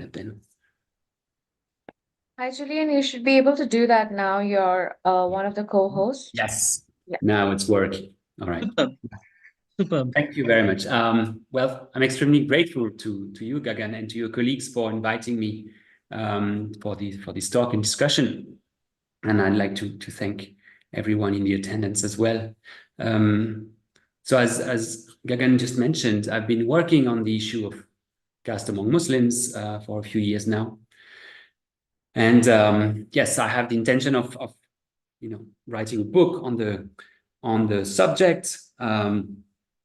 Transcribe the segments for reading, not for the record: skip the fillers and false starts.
Then. Hi, Julian. You should be able to do that now. You're one of the co-hosts. Yes, Yeah. now it's working. All right. Superb. Superb. Thank you very much. Well, I'm extremely grateful to you, Gagan, and to your colleagues for inviting me for this talk and discussion. And I'd like to thank everyone in the attendance as well. So as Gagan just mentioned, I've been working on the issue of caste among Muslims for a few years now. And yes, I have the intention of writing a book on the subject.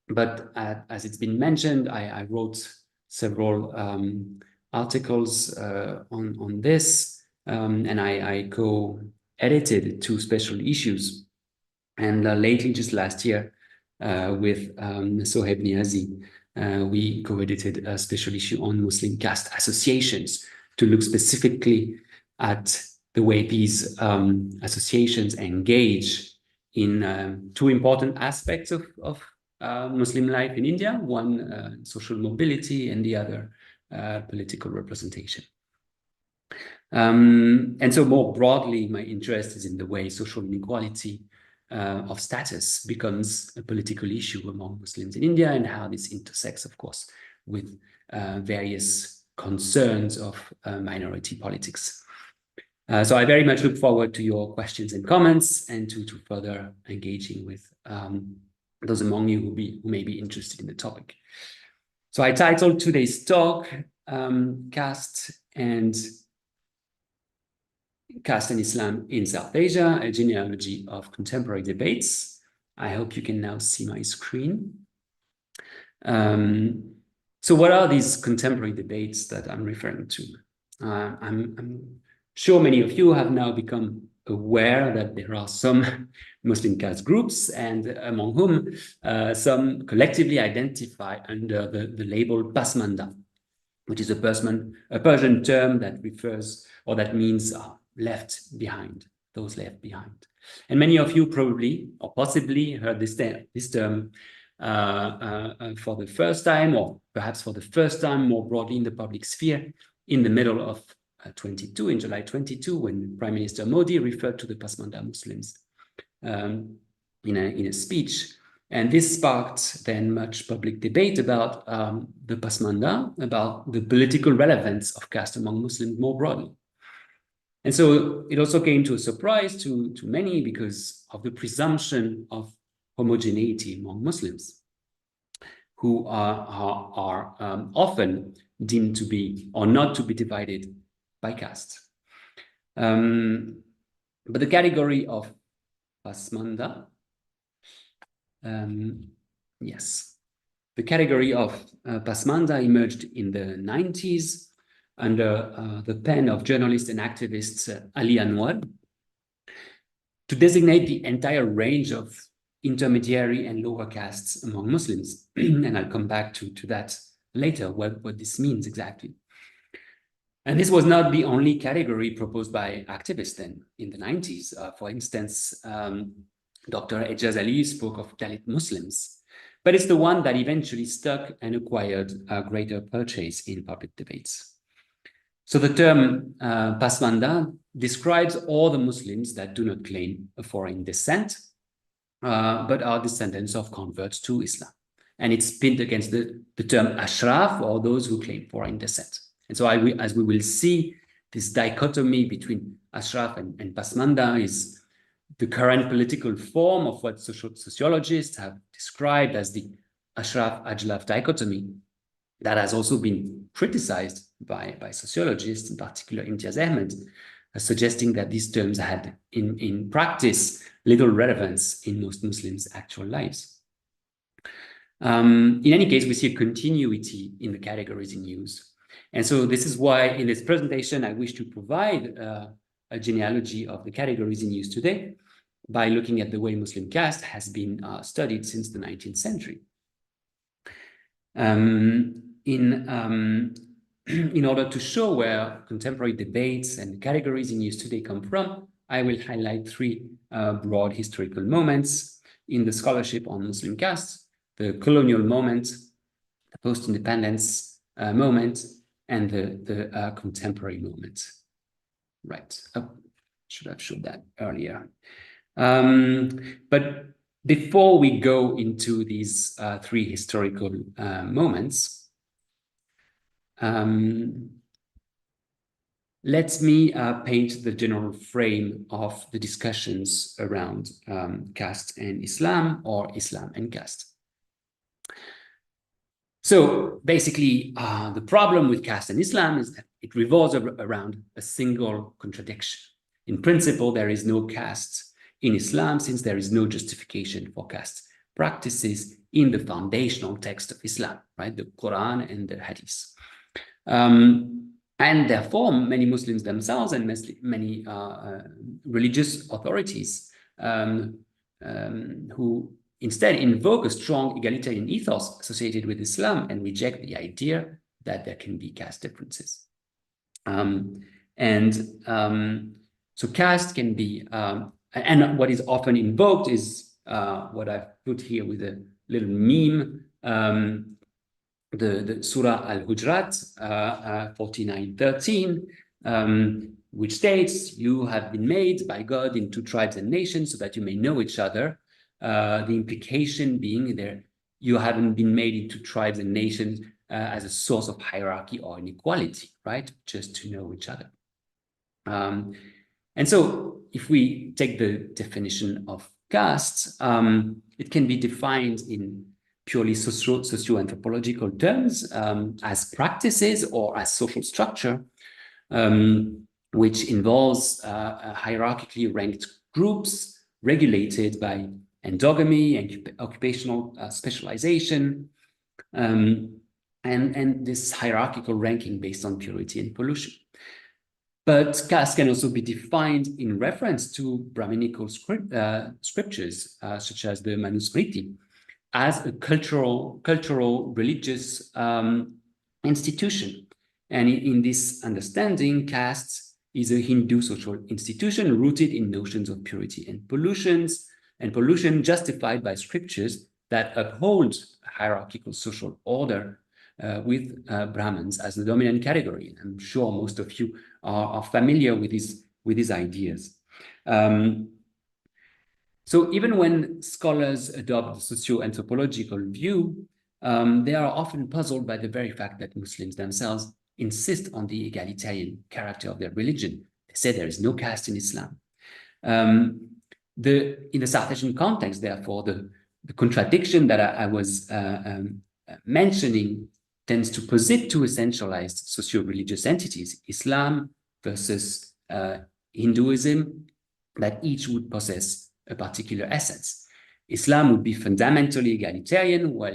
But as it's been mentioned, I wrote several articles on this, and I co-edited 2 special issues. And lately, just last year, with Sohaib Niazi, we co-edited a special issue on Muslim caste associations to look specifically at the way these associations engage in 2 important aspects of Muslim life in India, one social mobility and the other political representation. And so more broadly, my interest is in the way social inequality of status becomes a political issue among Muslims in India, and how this intersects, of course, with various concerns of minority politics. So I very much look forward to your questions and comments, and to further engaging with those among you who may be interested in the topic. So I titled today's talk, Caste and Islam in South Asia, a genealogy of contemporary debates. I hope you can now see my screen. So what are these contemporary debates that I'm referring to? I'm sure many of you have now become aware that there are some Muslim caste groups, and among whom some collectively identify under the label Pasmanda, which is a Persian term that refers, or that means left behind, those left behind. And many of you probably or possibly heard this term for the first time, or perhaps for the first time more broadly in the public sphere, in the middle of 22, in July 22, when Prime Minister Modi referred to the Pasmanda Muslims in a speech. And this sparked then much public debate about the Pasmanda, about the political relevance of caste among Muslims more broadly. And so it also came to a surprise to many because of the presumption of homogeneity among Muslims, who are often deemed to be or not to be divided by caste. But the category of Pasmanda, yes, the category of Pasmanda emerged in the 90s under the pen of journalist and activist Ali Anwar, to designate the entire range of intermediary and lower castes among Muslims. And I'll come back to that later, what this means exactly. And this was not the only category proposed by activists then in the 90s. For instance, Dr. Ejaz Ali spoke of Dalit Muslims, but it's the one that eventually stuck and acquired a greater purchase in public debates. So the term Pasmanda describes all the Muslims that do not claim a foreign descent, but are descendants of converts to Islam. And it's pinned against the term Ashraf, or those who claim foreign descent. And so as we will see, this dichotomy between Ashraf and Pasmanda is the current political form of what sociologists have described as the Ashraf-Ajlaf dichotomy, that has also been criticized by sociologists, in particular Imtiaz Ahmed, suggesting that these terms had in practice little relevance in most Muslims' actual lives. In any case, we see a continuity in the categories in use. And so this is why in this presentation, I wish to provide a genealogy of the categories in use today by looking at the way Muslim caste has been studied since the 19th century. In order to show where contemporary debates and categories in use today come from, I will highlight 3 broad historical moments in the scholarship on Muslim caste: the colonial moment, the post-independence moment, and the contemporary moment. Right. Oh, should have showed that earlier. But before we go into these three historical moments, let me paint the general frame of the discussions around caste and Islam, or Islam and caste. So basically, the problem with caste and Islam is that it revolves around a single contradiction. In principle, there is no caste in Islam, since there is no justification for caste practices in the foundational text of Islam, right? The Quran and the Hadith. And therefore, many Muslims themselves and many religious authorities who instead invoke a strong egalitarian ethos associated with Islam and reject the idea that there can be caste differences. So caste can be, and what is often invoked is what I've put here with a little meme, the Surah Al-Hujurat 49:13, which states, "You have been made by God into tribes and nations so that you may know each other." The implication being there, you haven't been made into tribes and nations as a source of hierarchy or inequality, right? Just to know each other. And so if we take the definition of caste, it can be defined in purely socio-anthropological terms as practices or as social structure, which involves hierarchically ranked groups regulated by endogamy and occupational specialization, and this hierarchical ranking based on purity and pollution. But caste can also be defined in reference to Brahminical scriptures, such as the Manusmriti, as a cultural religious institution. And in this understanding, caste is a Hindu social institution rooted in notions of purity and pollution justified by scriptures that uphold hierarchical social order with Brahmins as the dominant category. And I'm sure most of you are familiar with these ideas. So even when scholars adopt the socio-anthropological view, they are often puzzled by the very fact that Muslims themselves insist on the egalitarian character of their religion. They say there is no caste in Islam. In the South Asian context, therefore, the contradiction that I was mentioning tends to posit two essentialized socio-religious entities, Islam versus Hinduism, that each would possess a particular essence. Islam would be fundamentally egalitarian, while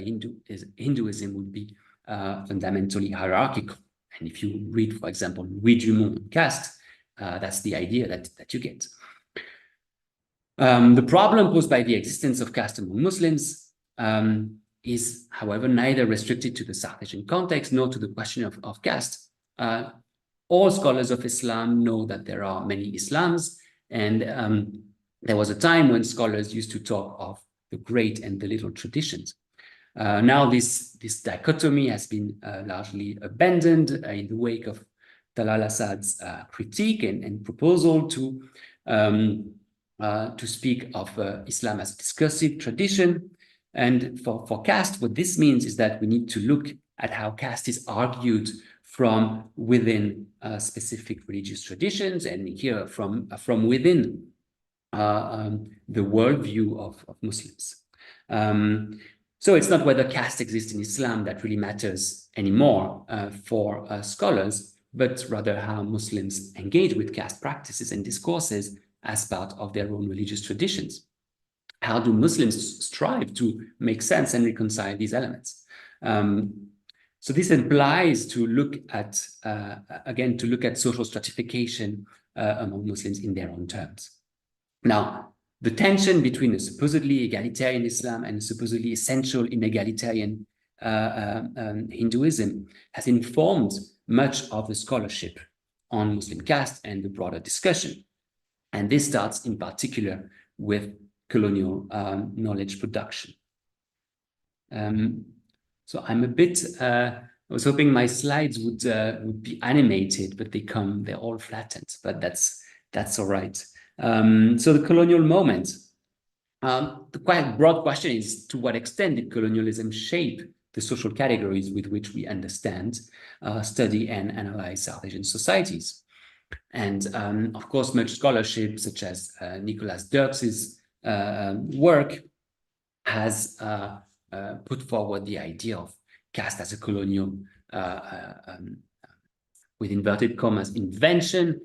Hinduism would be fundamentally hierarchical. And if you read, for example, Louis Dumont on caste, that's the idea that you get. The problem posed by the existence of caste among Muslims is, however, neither restricted to the South Asian context nor to the question of caste. All scholars of Islam know that there are many Islams, and there was a time when scholars used to talk of the great and the little traditions. Now this dichotomy has been largely abandoned in the wake of Talal Assad's critique and proposal to speak of Islam as a discursive tradition. And for caste, what this means is that we need to look at how caste is argued from within specific religious traditions, and here from within the worldview of Muslims. So it's not whether caste exists in Islam that really matters anymore for scholars, but rather how Muslims engage with caste practices and discourses as part of their own religious traditions. How do Muslims strive to make sense and reconcile these elements? So this implies to look at, again, to look at social stratification among Muslims in their own terms. Now, the tension between a supposedly egalitarian Islam and a supposedly essential inegalitarian Hinduism has informed much of the scholarship on Muslim caste and the broader discussion. And this starts in particular with colonial knowledge production. So I'm a bit I was hoping my slides would be animated, but they're all flattened, but that's all right. So the colonial moment. The quite broad question is, to what extent did colonialism shape the social categories with which we understand, study, and analyze South Asian societies? And of course, much scholarship, such as Nicholas Dirks's work, has put forward the idea of caste as a colonial, with inverted commas, invention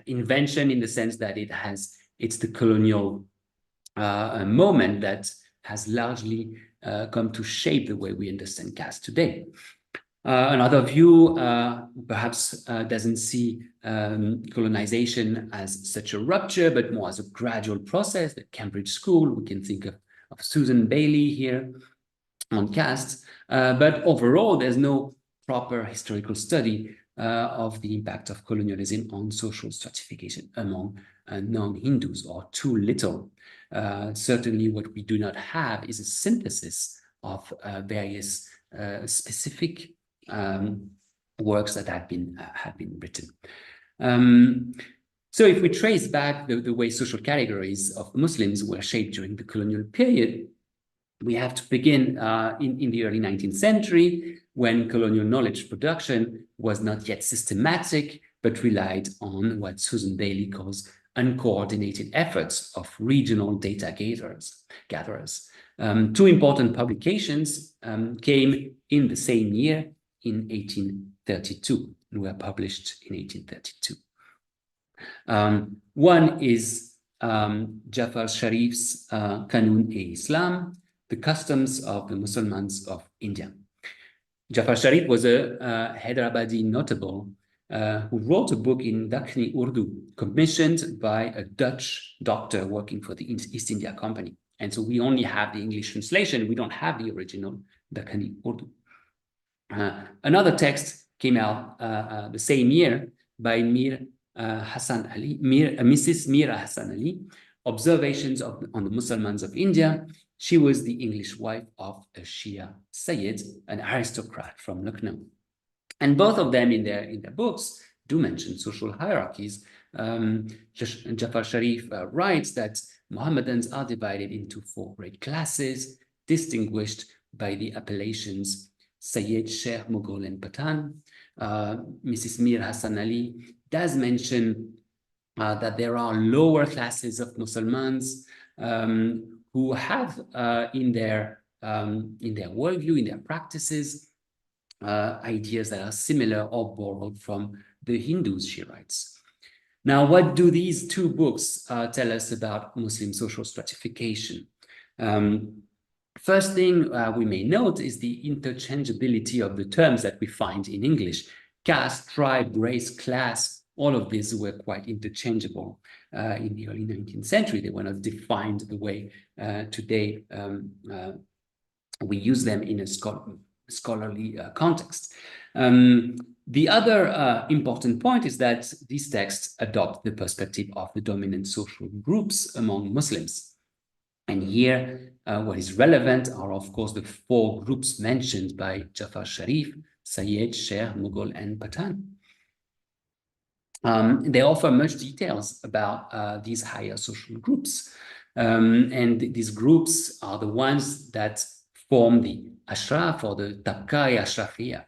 in the sense that it's the colonial moment that has largely come to shape the way we understand caste today. Another view perhaps doesn't see colonization as such a rupture, but more as a gradual process. The Cambridge School, we can think of Susan Bailey here on caste, but overall, there's no proper historical study of the impact of colonialism on social stratification among non-Hindus, or too little. Certainly, what we do not have is a synthesis of various specific works that have been written. So if we trace back the way social categories of Muslims were shaped during the colonial period, we have to begin in the early 19th century, when colonial knowledge production was not yet systematic, but relied on what Susan Bailey calls uncoordinated efforts of regional data gatherers. Two important publications came in the same year, in 1832, and were published in 1832. One is Jafar Sharif's Qanun-e-Islam, the customs of the Muslims of India. Jafar Sharif was a Hyderabadi notable who wrote a book in Dakhni Urdu, commissioned by a Dutch doctor working for the East India Company. And so we only have the English translation. We don't have the original Dakhni Urdu. Another text came out the same year by Mrs. Mira Hassan Ali, Observations on the Muslims of India. She was the English wife of a Shia Sayyid, an aristocrat from Lucknow. And both of them in their books do mention social hierarchies. Jafar Sharif writes that Mohammedans are divided into 4 great classes, distinguished by the appellations Sayyid, Sheikh, Mughal, and Pathan. Mrs. Mir Hassan Ali does mention that there are lower classes of Muslims who have in their worldview, in their practices, ideas that are similar or borrowed from the Hindus, she writes. Now, what do these two books tell us about Muslim social stratification? First thing we may note is the interchangeability of the terms that we find in English. Caste, tribe, race, class, all of these were quite interchangeable in the early 19th century. They were not defined the way today we use them in a scholarly context. The other important point is that these texts adopt the perspective of the dominant social groups among Muslims. And here, what is relevant are, of course, the 4 groups mentioned by Jafar Sharif: Sayyid, Sheikh, Mughal, and Pathan. They offer much details about these higher social groups. And these groups are the ones that form the Ashraf, or the Tabqa-e Ashrafiyya,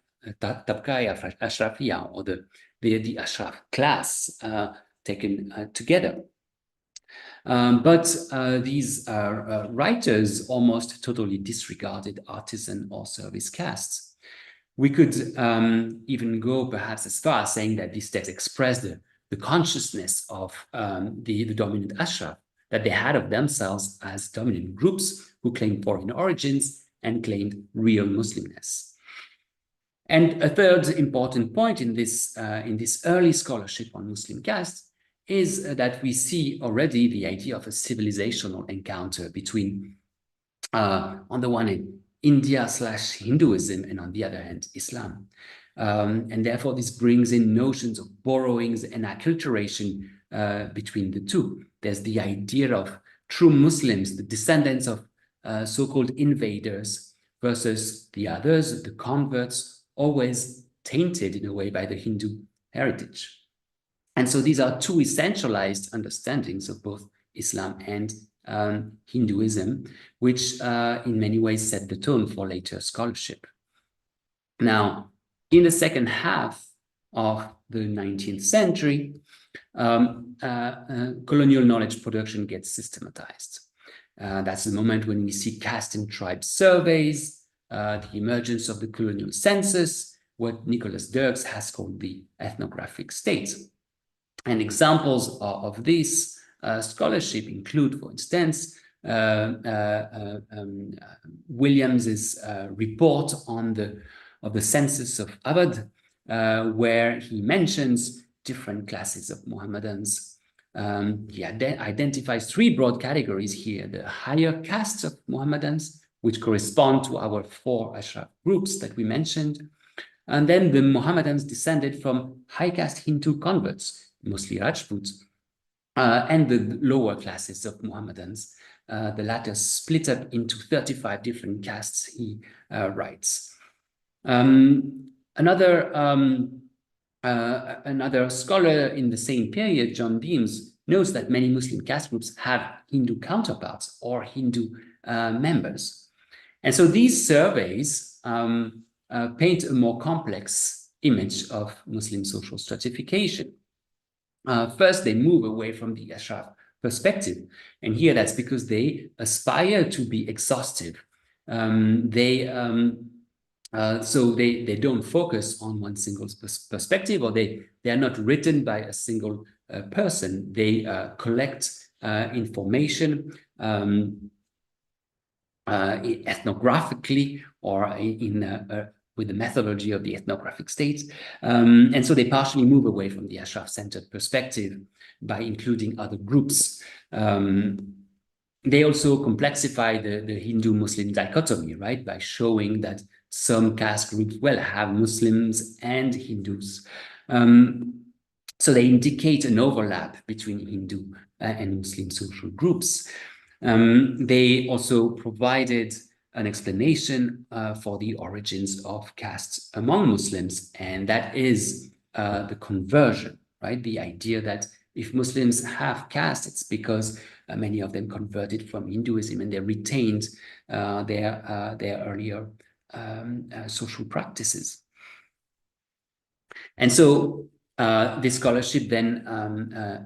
or the Ashraf class taken together. But these writers almost totally disregarded artisan or service castes. We could even go perhaps as far as saying that these texts express the consciousness of the dominant Ashraf, that they had of themselves as dominant groups who claimed foreign origins and claimed real Muslimness. And a third important point in this early scholarship on Muslim caste is that we see already the idea of a civilizational encounter between, on the one hand, India/Hinduism, and on the other hand, Islam. And therefore, this brings in notions of borrowings and acculturation between the two. There's the idea of true Muslims, the descendants of so-called invaders, versus the others, the converts, always tainted in a way by the Hindu heritage. And so these are two essentialized understandings of both Islam and Hinduism, which in many ways set the tone for later scholarship. Now, in the second half of the 19th century, colonial knowledge production gets systematized. That's the moment when we see caste and tribe surveys, the emergence of the colonial census, what Nicholas Dirks has called the ethnographic state. And examples of this scholarship include, for instance, Williams's report on the census of Awadh, where he mentions different classes of Mohammedans. He identifies three broad categories here: the higher castes of Mohammedans, which correspond to our four Ashraf groups that we mentioned, and then the Mohammedans descended from high caste Hindu converts, mostly Rajputs, and the lower classes of Mohammedans. The latter split up into 35 different castes, he writes. Another scholar in the same period, John Beams, notes that many Muslim caste groups have Hindu counterparts or Hindu members. And so these surveys paint a more complex image of Muslim social stratification. First, they move away from the Ashraf perspective. And here that's because they aspire to be exhaustive. So they don't focus on one single perspective, or they are not written by a single person. They collect information ethnographically or with the methodology of the ethnographic state. And so they partially move away from the Ashraf-centered perspective by including other groups. They also complexify the Hindu-Muslim dichotomy, right, by showing that some caste groups have Muslims and Hindus. So they indicate an overlap between Hindu and Muslim social groups. They also provided an explanation for the origins of castes among Muslims, and that is the conversion, right? The idea that if Muslims have caste, it's because many of them converted from Hinduism and they retained their earlier social practices. And so this scholarship then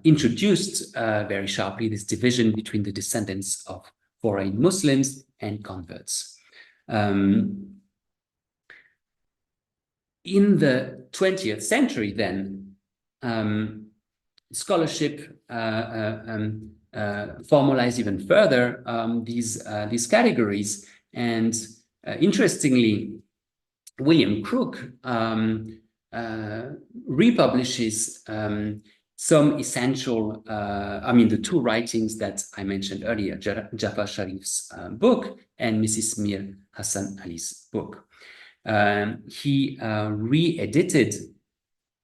introduced very sharply this division between the descendants of foreign Muslims and converts. In the 20th century then, scholarship formalized even further these categories. And interestingly, William Crook republishes some essential, the two writings that I mentioned earlier, Jafar Sharif's book and Mrs. Mir Hassan Ali's book. He re-edited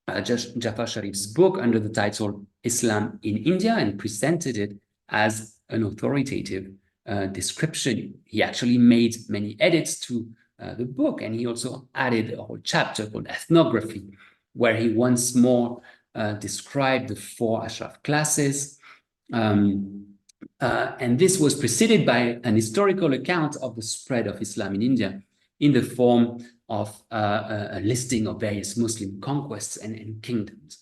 Jafar Sharif's book under the title Islam in India and presented it as an authoritative description. He actually made many edits to the book, and he also added a whole chapter called Ethnography, where he once more described the four Ashraf classes. And this was preceded by an historical account of the spread of Islam in India in the form of a listing of various Muslim conquests and kingdoms.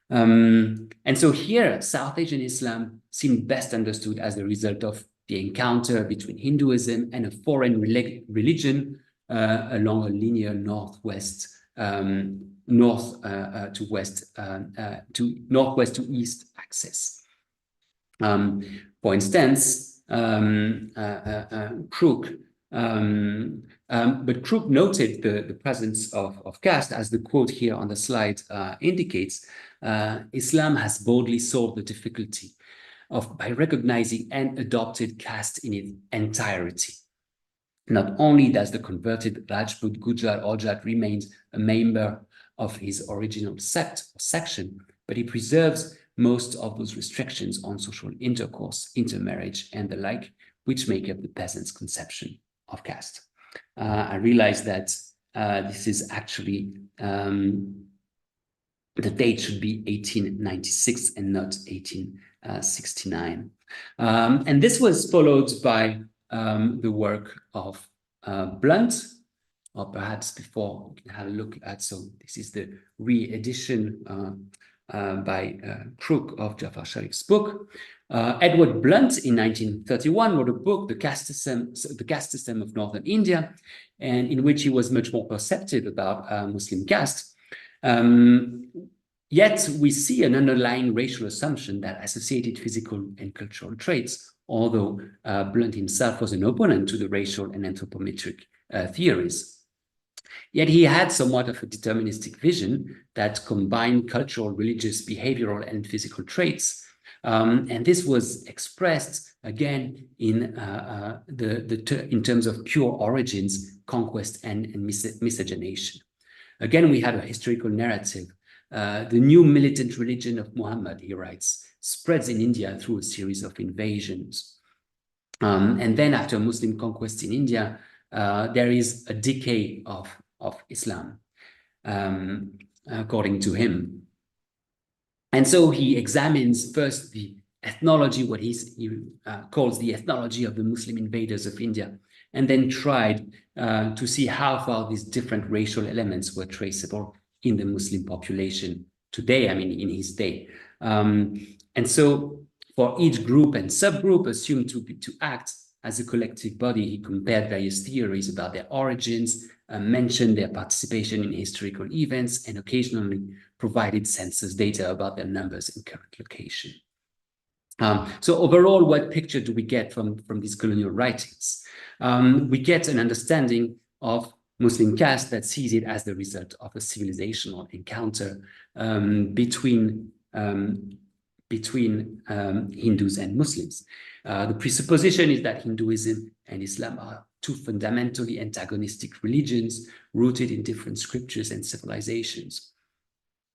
And so here, South Asian Islam seemed best understood as the result of the encounter between Hinduism and a foreign religion along a linear northwest to east axis. For instance, Crook, but Crook noted the presence of caste, as the quote here on the slide indicates. Islam has boldly solved the difficulty by recognizing and adopted caste in its entirety. Not only does the converted Rajput, Gujar, or Jat remain a member of his original sect or section, but he preserves most of those restrictions on social intercourse, intermarriage, and the like, which make up the peasant's conception of caste. I realize that this is actually, the date should be 1896 and not 1869. And this was followed by the work of Blunt, or perhaps before we can have a look at, so this is the re-edition by Crook of Jafar Sharif's book. Edward Blunt in 1931 wrote a book, the caste system of Northern India, and in which he was much more perceptive about Muslim caste. Yet we see an underlying racial assumption that associated physical and cultural traits, although Blunt himself was an opponent to the racial and anthropometric theories. Yet he had somewhat of a deterministic vision that combined cultural, religious, behavioral, and physical traits. And this was expressed again in in terms of pure origins, conquest, and miscegenation. Again, we have a historical narrative. The new militant religion of Muhammad, he writes, spreads in India through a series of invasions. And then after Muslim conquest in India, there is a decay of Islam, according to him. And so he examines first the ethnology, what he calls the ethnology of the Muslim invaders of India, and then tried to see how far these different racial elements were traceable in the Muslim population today, I mean, in his day. And so for each group and subgroup assumed to act as a collective body, he compared various theories about their origins, mentioned their participation in historical events, and occasionally provided census data about their numbers and current location. So overall, what picture do we get from these colonial writings? We get an understanding of Muslim caste that sees it as the result of a civilizational encounter between Hindus and Muslims. The presupposition is that Hinduism and Islam are two fundamentally antagonistic religions rooted in different scriptures and civilizations.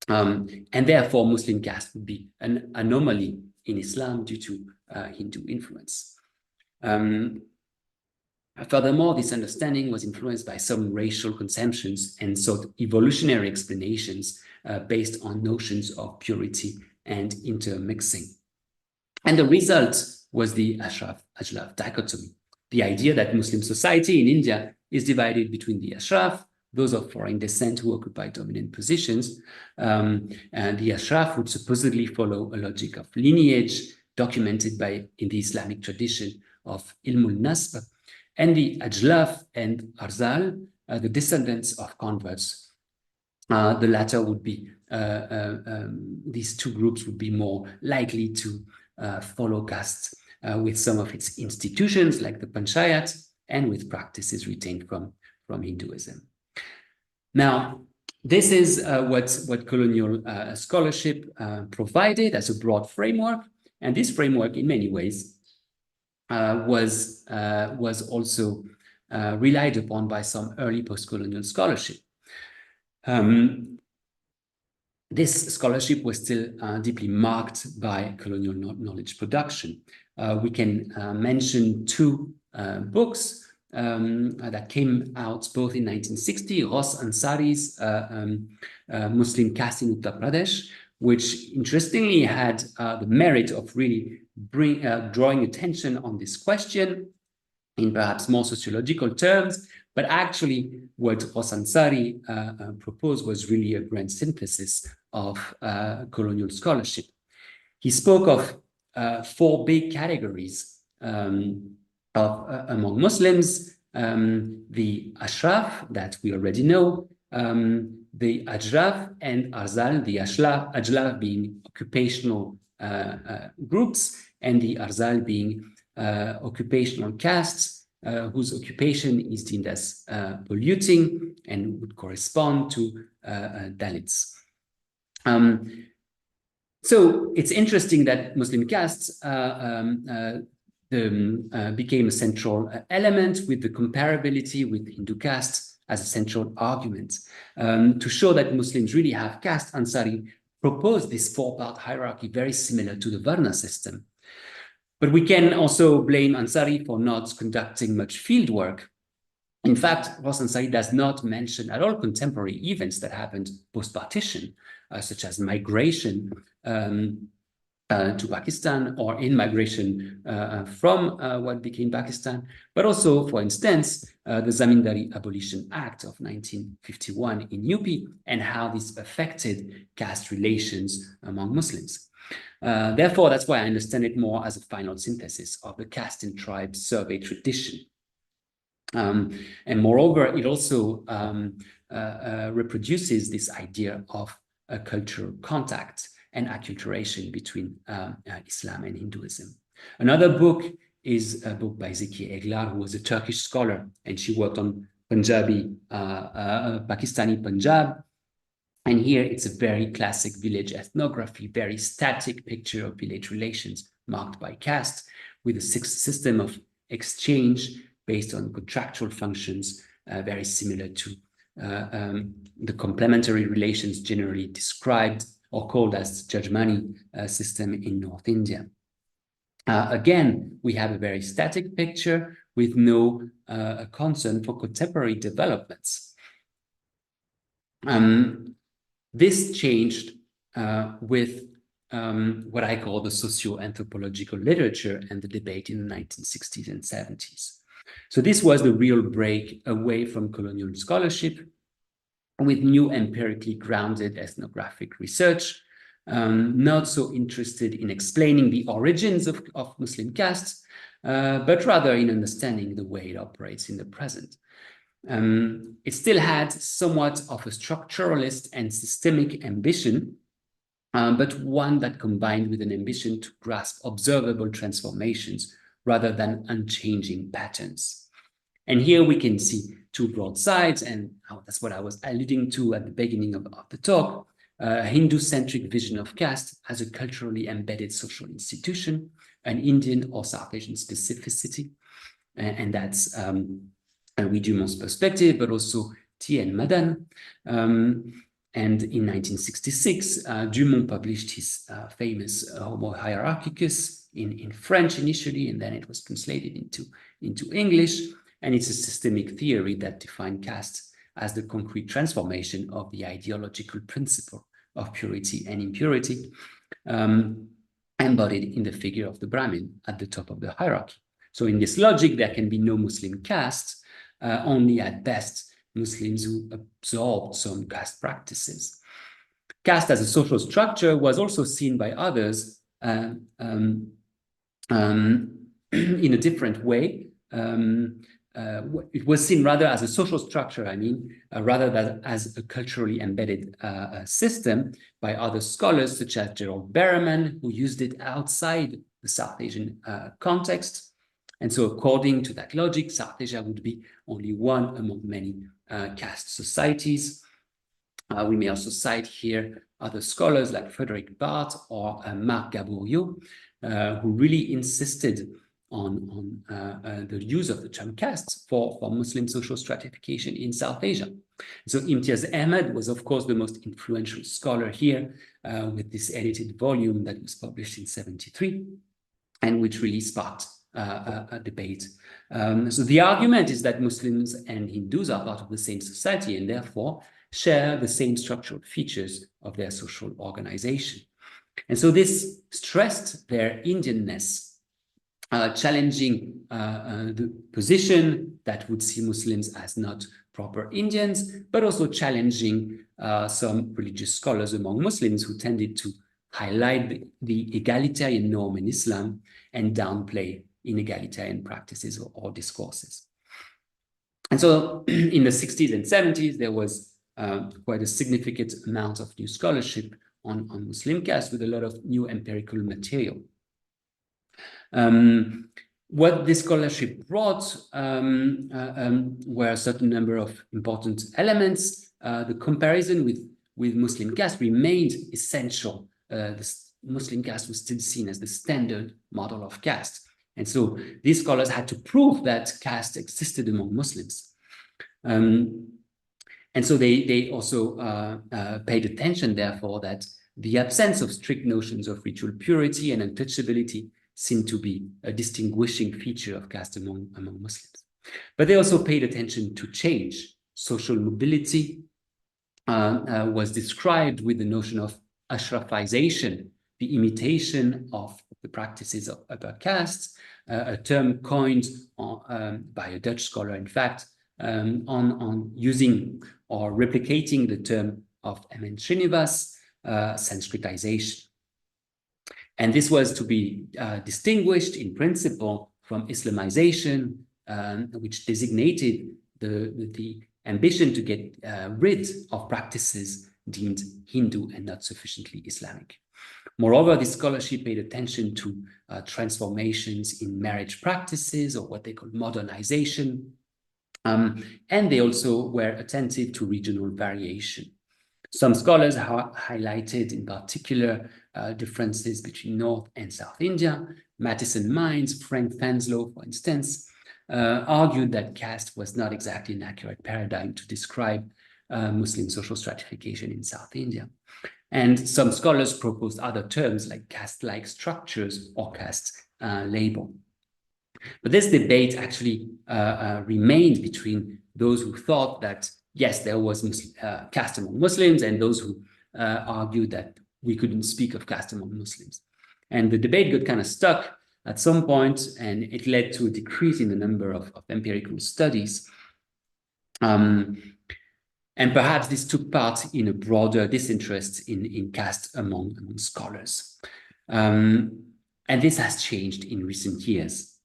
And therefore, Muslim caste would be an anomaly in Islam due to Hindu influence. Furthermore, this understanding was influenced by some racial conceptions and sought evolutionary explanations based on notions of purity and intermixing. And the result was the Ashraf-Ajlaf dichotomy, the idea that Muslim society in India is divided between the Ashraf, those of foreign descent who occupy dominant positions, and the Ashraf would supposedly follow a logic of lineage documented in the Islamic tradition of Ilmul Nasb, and the Ajlaf and Arzal, the descendants of converts. The latter would be, these two groups would be more likely to follow caste with some of its institutions like the Panchayat and with practices retained from Hinduism. Now, this is what colonial scholarship provided as a broad framework, and this framework in many ways was also relied upon by some early post-colonial scholarship. This scholarship was still deeply marked by colonial knowledge production. We can mention two books that came out both in 1960, Ross Ansari's Muslim Caste in Uttar Pradesh, which interestingly had the merit of really drawing attention on this question in perhaps more sociological terms, but actually what Ross Ansari proposed was really a grand synthesis of colonial scholarship. He spoke of four big categories among Muslims: the Ashraf, that we already know, the Ajraf and Arzal, the Ajlaf being occupational groups, and the Arzal being occupational castes whose occupation is deemed as polluting and would correspond to Dalits. So it's interesting that Muslim castes became a central element with the comparability with Hindu caste as a central argument. To show that Muslims really have caste, Ansari proposed this four-part hierarchy very similar to the Varna system. But we can also blame Ansari for not conducting much field work In fact, Ross Ansari does not mention at all contemporary events that happened post-partition, such as migration to Pakistan, or in migration from what became Pakistan, but also, for instance, the Zamindari Abolition Act of 1951 in UP, and how this affected caste relations among Muslims. Therefore, that's why I understand it more as a final synthesis of the caste and tribe survey tradition. And moreover, it also reproduces this idea of a cultural contact and acculturation between Islam and Hinduism. Another book is a book by Zeki Eglar, who was a Turkish scholar, and she worked on Punjabi, Pakistani Punjab. And here it's a very classic village ethnography, very static picture of village relations marked by caste, with a system of exchange based on contractual functions, very similar to the complementary relations generally described or called as Jajmani system in North India. Again, we have a very static picture with no concern for contemporary developments. This changed with what I call the socio-anthropological literature and the debate in the 1960s and 70s. So this was the real break away from colonial scholarship, with new empirically grounded ethnographic research, not so interested in explaining the origins of Muslim castes, but rather in understanding the way it operates in the present. It still had somewhat of a structuralist and systemic ambition, but one that combined with an ambition to grasp observable transformations rather than unchanging patterns. And here we can see two broad sides, and that's what I was alluding to at the beginning of the talk, a Hindu-centric vision of caste as a culturally embedded social institution, an Indian or South Asian specificity, and that's Louis Dumont's perspective, but also T. N. Madan. And in 1966, Dumont published his famous Homo Hierarchicus in French initially, and then it was translated into English. And it's a systemic theory that defined caste as the concrete transformation of the ideological principle of purity and impurity, embodied in the figure of the Brahmin at the top of the hierarchy. So in this logic, there can be no Muslim caste, only at best Muslims who absorbed some caste practices. Caste as a social structure was also seen by others in a different way. It was seen rather as a social structure, rather than as a culturally embedded system by other scholars such as Gerald Berriman, who used it outside the South Asian context. And so according to that logic, South Asia would be only one among many caste societies. We may also cite here other scholars like Frederick Barth or Marc Gaboriau, who really insisted on the use of the term caste for Muslim social stratification in South Asia. So Imtiaz Ahmed was, of course, the most influential scholar here with this edited volume that was published in '73 and which really sparked a debate. So the argument is that Muslims and Hindus are part of the same society and therefore share the same structural features of their social organization. And so this stressed their Indianness, challenging the position that would see Muslims as not proper Indians, but also challenging some religious scholars among Muslims who tended to highlight the egalitarian norm in Islam and downplay inegalitarian practices or discourses. And so in the 60s and 70s, there was quite a significant amount of new scholarship on Muslim caste with a lot of new empirical material. What this scholarship brought were a certain number of important elements. The comparison with Muslim caste remained essential. The Muslim caste was still seen as the standard model of caste. And so these scholars had to prove that caste existed among Muslims. And so they also paid attention, therefore, that the absence of strict notions of ritual purity and untouchability seemed to be a distinguishing feature of caste among Muslims. But they also paid attention to change. Social mobility was described with the notion of Ashrafization, the imitation of the practices of upper castes, a term coined by a Dutch scholar, in fact, on using or replicating the term of M.N. Srinivas, Sanskritization. And this was to be distinguished in principle from Islamization, which designated the ambition to get rid of practices deemed Hindu and not sufficiently Islamic. Moreover, this scholarship paid attention to transformations in marriage practices, or what they call modernization, and they also were attentive to regional variation. Some scholars highlighted in particular differences between North and South India. Mattison Mines, Frank Fanslow, for instance, argued that caste was not exactly an accurate paradigm to describe Muslim social stratification in South India. And some scholars proposed other terms like caste-like structures or caste label. But this debate actually remained between those who thought that, yes, there was caste among Muslims, and those who argued that we couldn't speak of caste among Muslims. And the debate got kind of stuck at some point, and it led to a decrease in the number of empirical studies. And perhaps this took part in a broader disinterest in caste among scholars. And this has changed in recent years.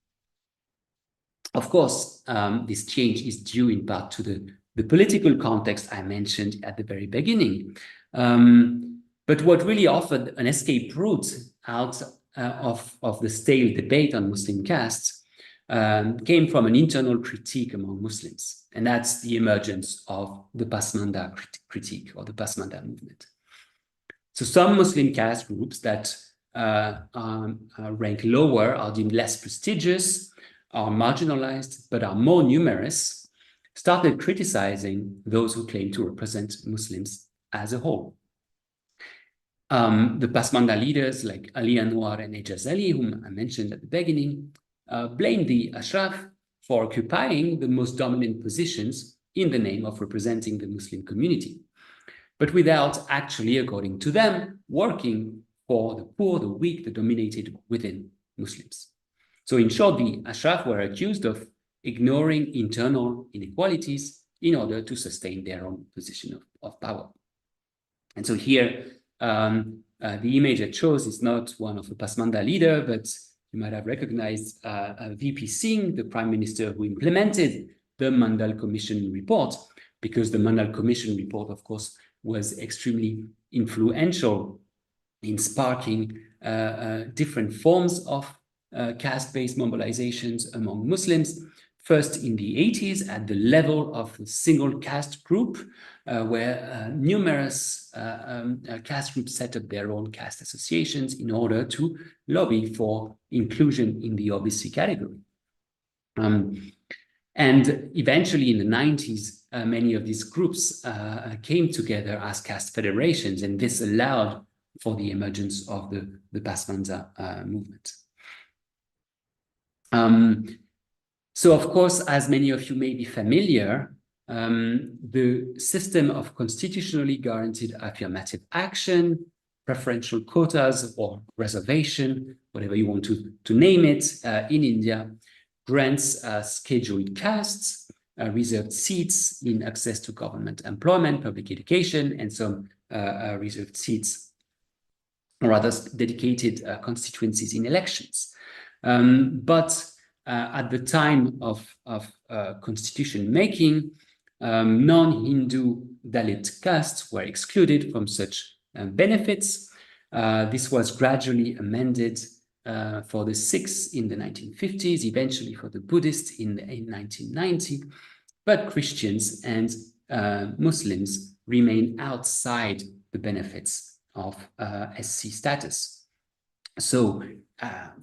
Of course, this change is due in part to the political context I mentioned at the very beginning. But what really offered an escape route out of the stale debate on Muslim castes came from an internal critique among Muslims. And that's the emergence of the Pasmanda critique, or the Pasmanda movement. So some Muslim caste groups that rank lower are deemed less prestigious, are marginalized, but are more numerous, started criticizing those who claim to represent Muslims as a whole. The Pasmanda leaders like Ali Anwar and Ejaz Ali, whom I mentioned at the beginning, blamed the Ashraf for occupying the most dominant positions in the name of representing the Muslim community, but without actually, according to them, working for the poor, the weak, the dominated within Muslims. So in short, the Ashraf were accused of ignoring internal inequalities in order to sustain their own position of power. And so here, the image I chose is not one of a Pasmanda leader, but you might have recognized VP Singh, the prime minister who implemented the Mandal Commission report, because the Mandal Commission report, of course, was extremely influential in sparking different forms of caste-based mobilizations among Muslims. First in the 80s at the level of a single caste group, where numerous caste groups set up their own caste associations in order to lobby for inclusion in the OBC category. And eventually in the 90s, many of these groups came together as caste federations, and this allowed for the emergence of the Pasmanda movement. So, of course, as many of you may be familiar, the system of constitutionally guaranteed affirmative action, preferential quotas or reservation, whatever you want to name it, in India, grants scheduled castes, reserved seats in access to government employment, public education, and some reserved seats, or rather dedicated constituencies in elections. But at the time of constitution making, non-Hindu Dalit castes were excluded from such benefits. This was gradually amended for the Sikhs in the 1950s, eventually for the Buddhists in 1990, but Christians and Muslims remain outside the benefits of SC status. So,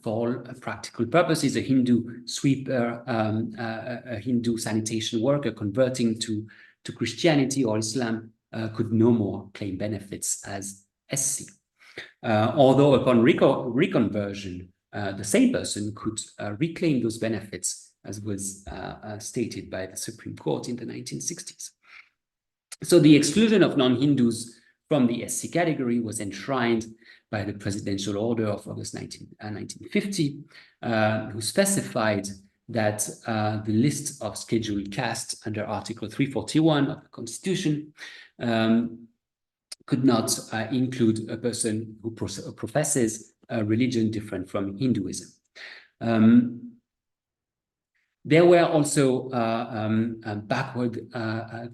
for all practical purposes, a Hindu sweeper, a Hindu sanitation worker converting to Christianity or Islam could no more claim benefits as SC. Although upon reconversion, the same person could reclaim those benefits as was stated by the Supreme Court in the 1960s. So the exclusion of non-Hindus from the SC category was enshrined by the presidential order of August 1950, who specified that the list of scheduled castes under Article 341 of the Constitution could not include a person who professes a religion different from Hinduism. There were also backward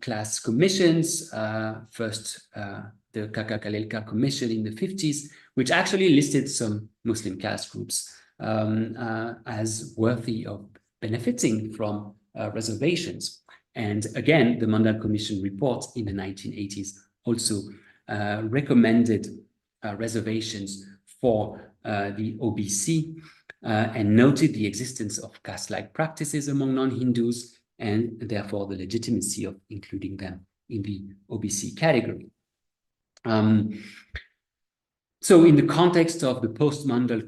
class commissions, first the Kaka Kalelkar Commission in the 50s, which actually listed some Muslim caste groups as worthy of benefiting from reservations. And again, the Mandal Commission report in the 1980s also recommended reservations for the OBC and noted the existence of caste-like practices among non-Hindus and therefore the legitimacy of including them in the OBC category. So in the context of the post-Mandal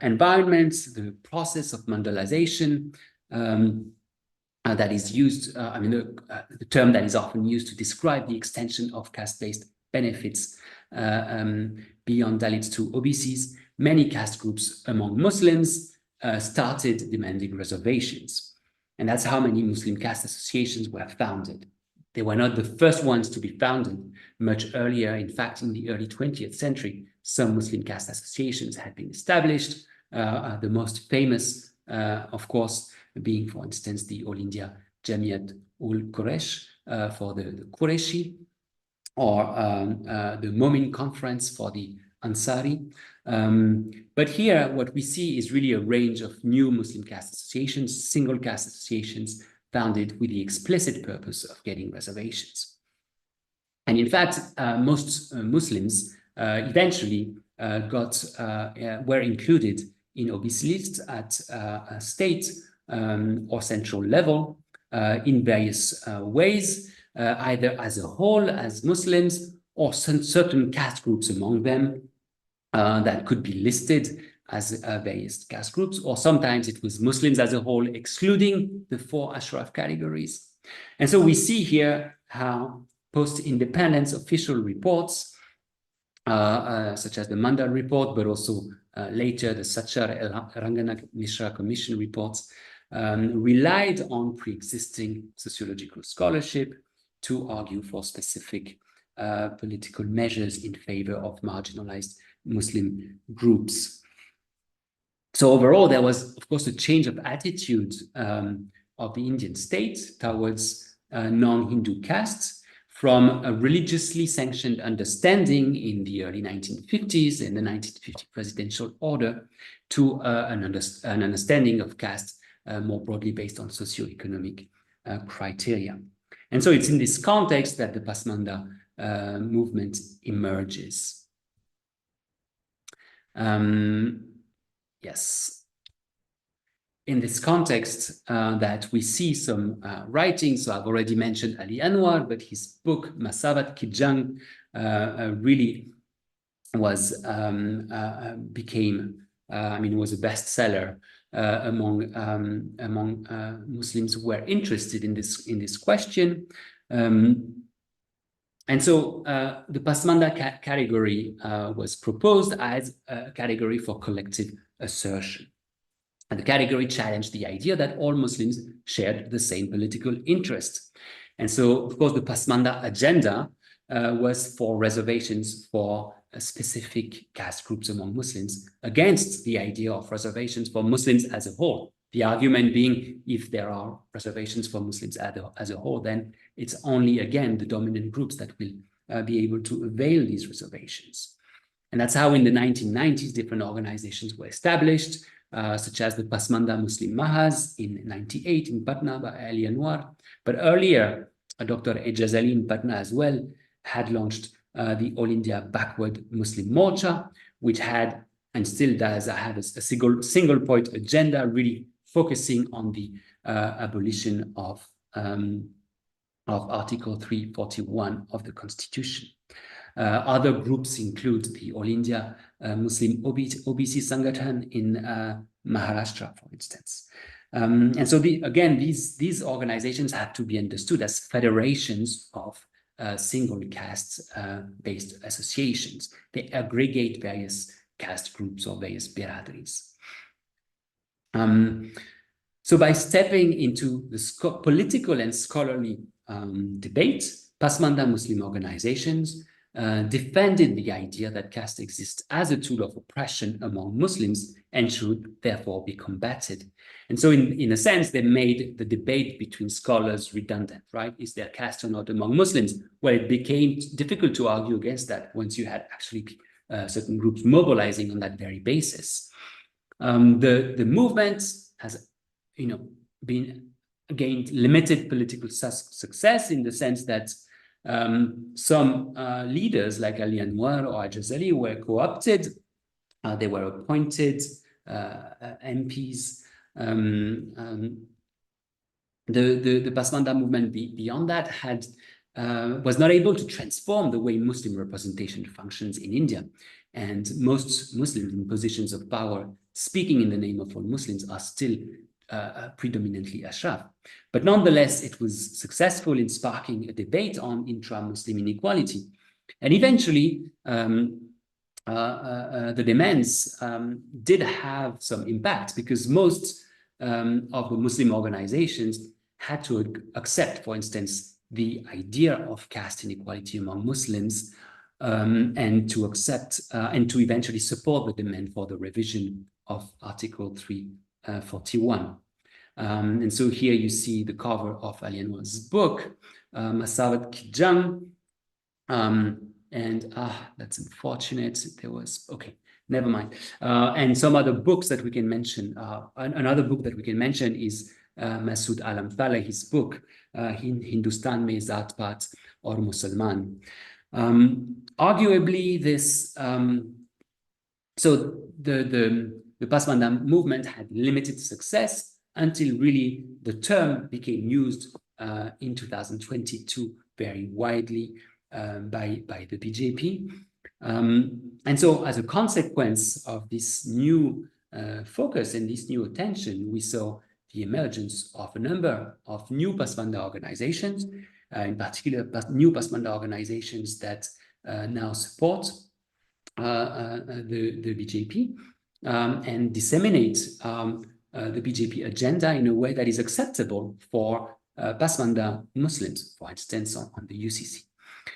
environment, the process of Mandalization that is used, the term that is often used to describe the extension of caste-based benefits beyond Dalits to OBCs, many caste groups among Muslims started demanding reservations. And that's how many Muslim caste associations were founded. They were not the first ones to be founded. Much earlier, in fact, in the early 20th century, some Muslim caste associations had been established. The most famous, of course, being, for instance, the All India Jamiat ul Quraysh for the Qureshi, or the Momin Conference for the Ansari. But here, what we see is really a range of new Muslim caste associations, single caste associations, founded with the explicit purpose of getting reservations. And in fact, most Muslims eventually were included in OBC lists at a state or central level in various ways, either as a whole, as Muslims, or certain caste groups among them that could be listed as various caste groups, or sometimes it was Muslims as a whole, excluding the 4 Ashraf categories. And so we see here how post-independence official reports, such as the Mandal report, but also later the Sachar Rangana Mishra Commission reports, relied on pre-existing sociological scholarship to argue for specific political measures in favor of marginalized Muslim groups. So overall, there was, of course, a change of attitude of the Indian state towards non-Hindu castes from a religiously sanctioned understanding in the early 1950s in the 1950 presidential order to an understanding of caste more broadly based on socioeconomic criteria. And so it's in this context that the Pasmanda movement emerges. Yes. In this context that we see some writings, so I've already mentioned Ali Anwar, but his book, Masabat Kijang, really was, was a bestseller among Muslims who were interested in this question. And so the Pasmanda category was proposed as a category for collective assertion. And the category challenged the idea that all Muslims shared the same political interests. And so, of course, the Pasmanda agenda was for reservations for specific caste groups among Muslims against the idea of reservations for Muslims as a whole. The argument being, if there are reservations for Muslims as a whole, then it's only, again, the dominant groups that will be able to avail these reservations. And that's how in the 1990s, different organizations were established, such as the Pasmanda Muslim Mahaz in 98 in Patna by Ali Anwar. But earlier, Dr. Ejaz Ali in Patna as well had launched the All India Backward Muslim Morcha, which had and still does have a single point agenda, really focusing on the abolition of Article 341 of the Constitution. Other groups include the All India Muslim OBC Sangathan in Maharashtra, for instance. And so again, these organizations have to be understood as federations of single caste-based associations. They aggregate various caste groups or various biradaris. So by stepping into the political and scholarly debate, Pasmanda Muslim organizations defended the idea that caste exists as a tool of oppression among Muslims and should therefore be combated. And so in a sense, they made the debate between scholars redundant, right? Is there caste or not among Muslims? Well, it became difficult to argue against that once you had actually certain groups mobilizing on that very basis. The movement has, been gained limited political success in the sense that some leaders like Ali Anwar or Ajazali were co-opted. They were appointed MPs. The Pasmanda movement beyond that was not able to transform the way Muslim representation functions in India. And most Muslims in positions of power, speaking in the name of all Muslims, are still predominantly Ashraf. But nonetheless, it was successful in sparking a debate on intra-Muslim inequality. And eventually, the demands did have some impact because most of the Muslim organizations had to accept, for instance, the idea of caste inequality among Muslims and to accept and to eventually support the demand for the revision of Article 341. And so here you see the cover of Ali Anwar's book, Masavat Kijang. And that's unfortunate. There was, okay, never mind. And some other books that we can mention. Another book that we can mention is Masood Alam Falahi's book, Hindustan Mein Zaat Paat or Musalman. Arguably, this so the Pasmanda movement had limited success until really the term became used in 2022 very widely by the BJP. And so as a consequence of this new focus and this new attention, we saw the emergence of a number of new Pasmanda organizations, in particular new Pasmanda organizations that now support the BJP and disseminate the BJP agenda in a way that is acceptable for Pasmanda Muslims, for instance, on the UCC.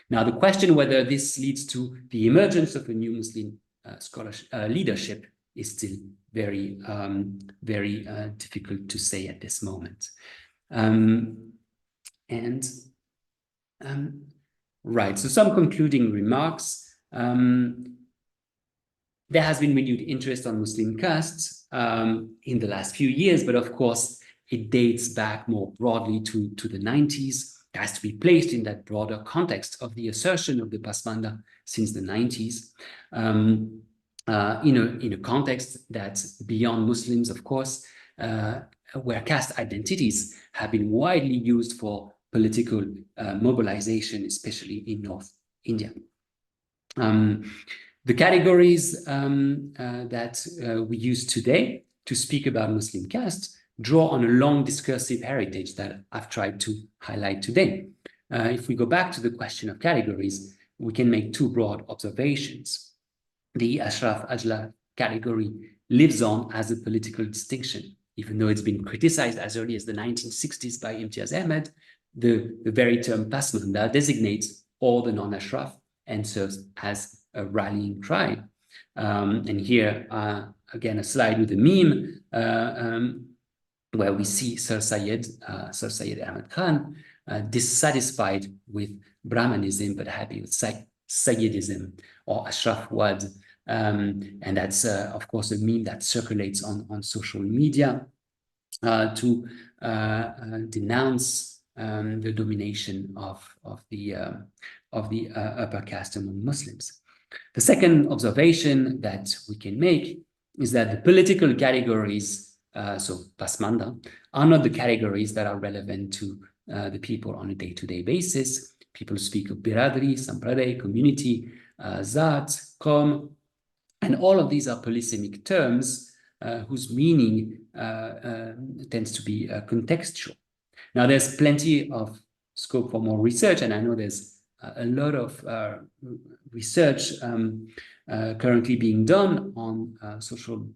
Now, the question whether this leads to the emergence of a new Muslim leadership is still very, very difficult to say at this moment. Right, so some concluding remarks. There has been renewed interest on Muslim castes in the last few years, but of course, it dates back more broadly to the 90s. It has to be placed in that broader context of the assertion of the Pasmanda since the 90s, in a context that's beyond Muslims, of course, where caste identities have been widely used for political mobilization, especially in North India. The categories that we use today to speak about Muslim caste draw on a long discursive heritage that I've tried to highlight today. If we go back to the question of categories, we can make two broad observations. The Ashraf Ajla category lives on as a political distinction. Even though it's been criticized as early as the 1960s by Imtiaz Ahmed, the very term Pasmanda designates all the non-Ashraf and serves as a rallying cry. And here, again, a slide with a meme where we see Sir Syed Ahmed Khan dissatisfied with Brahmanism, but happy with Sayyidism or Ashraf Wad. And that's, of course, a meme that circulates on social media to denounce the domination of the upper caste among Muslims. The second observation that we can make is that the political categories, so Pasmanda, are not the categories that are relevant to the people on a day-to-day basis. People speak of biradri, sampradaya, community, zat, qom, and all of these are polysemic terms whose meaning tends to be contextual. Now, there's plenty of scope for more research, and I know there's a lot of research currently being done on social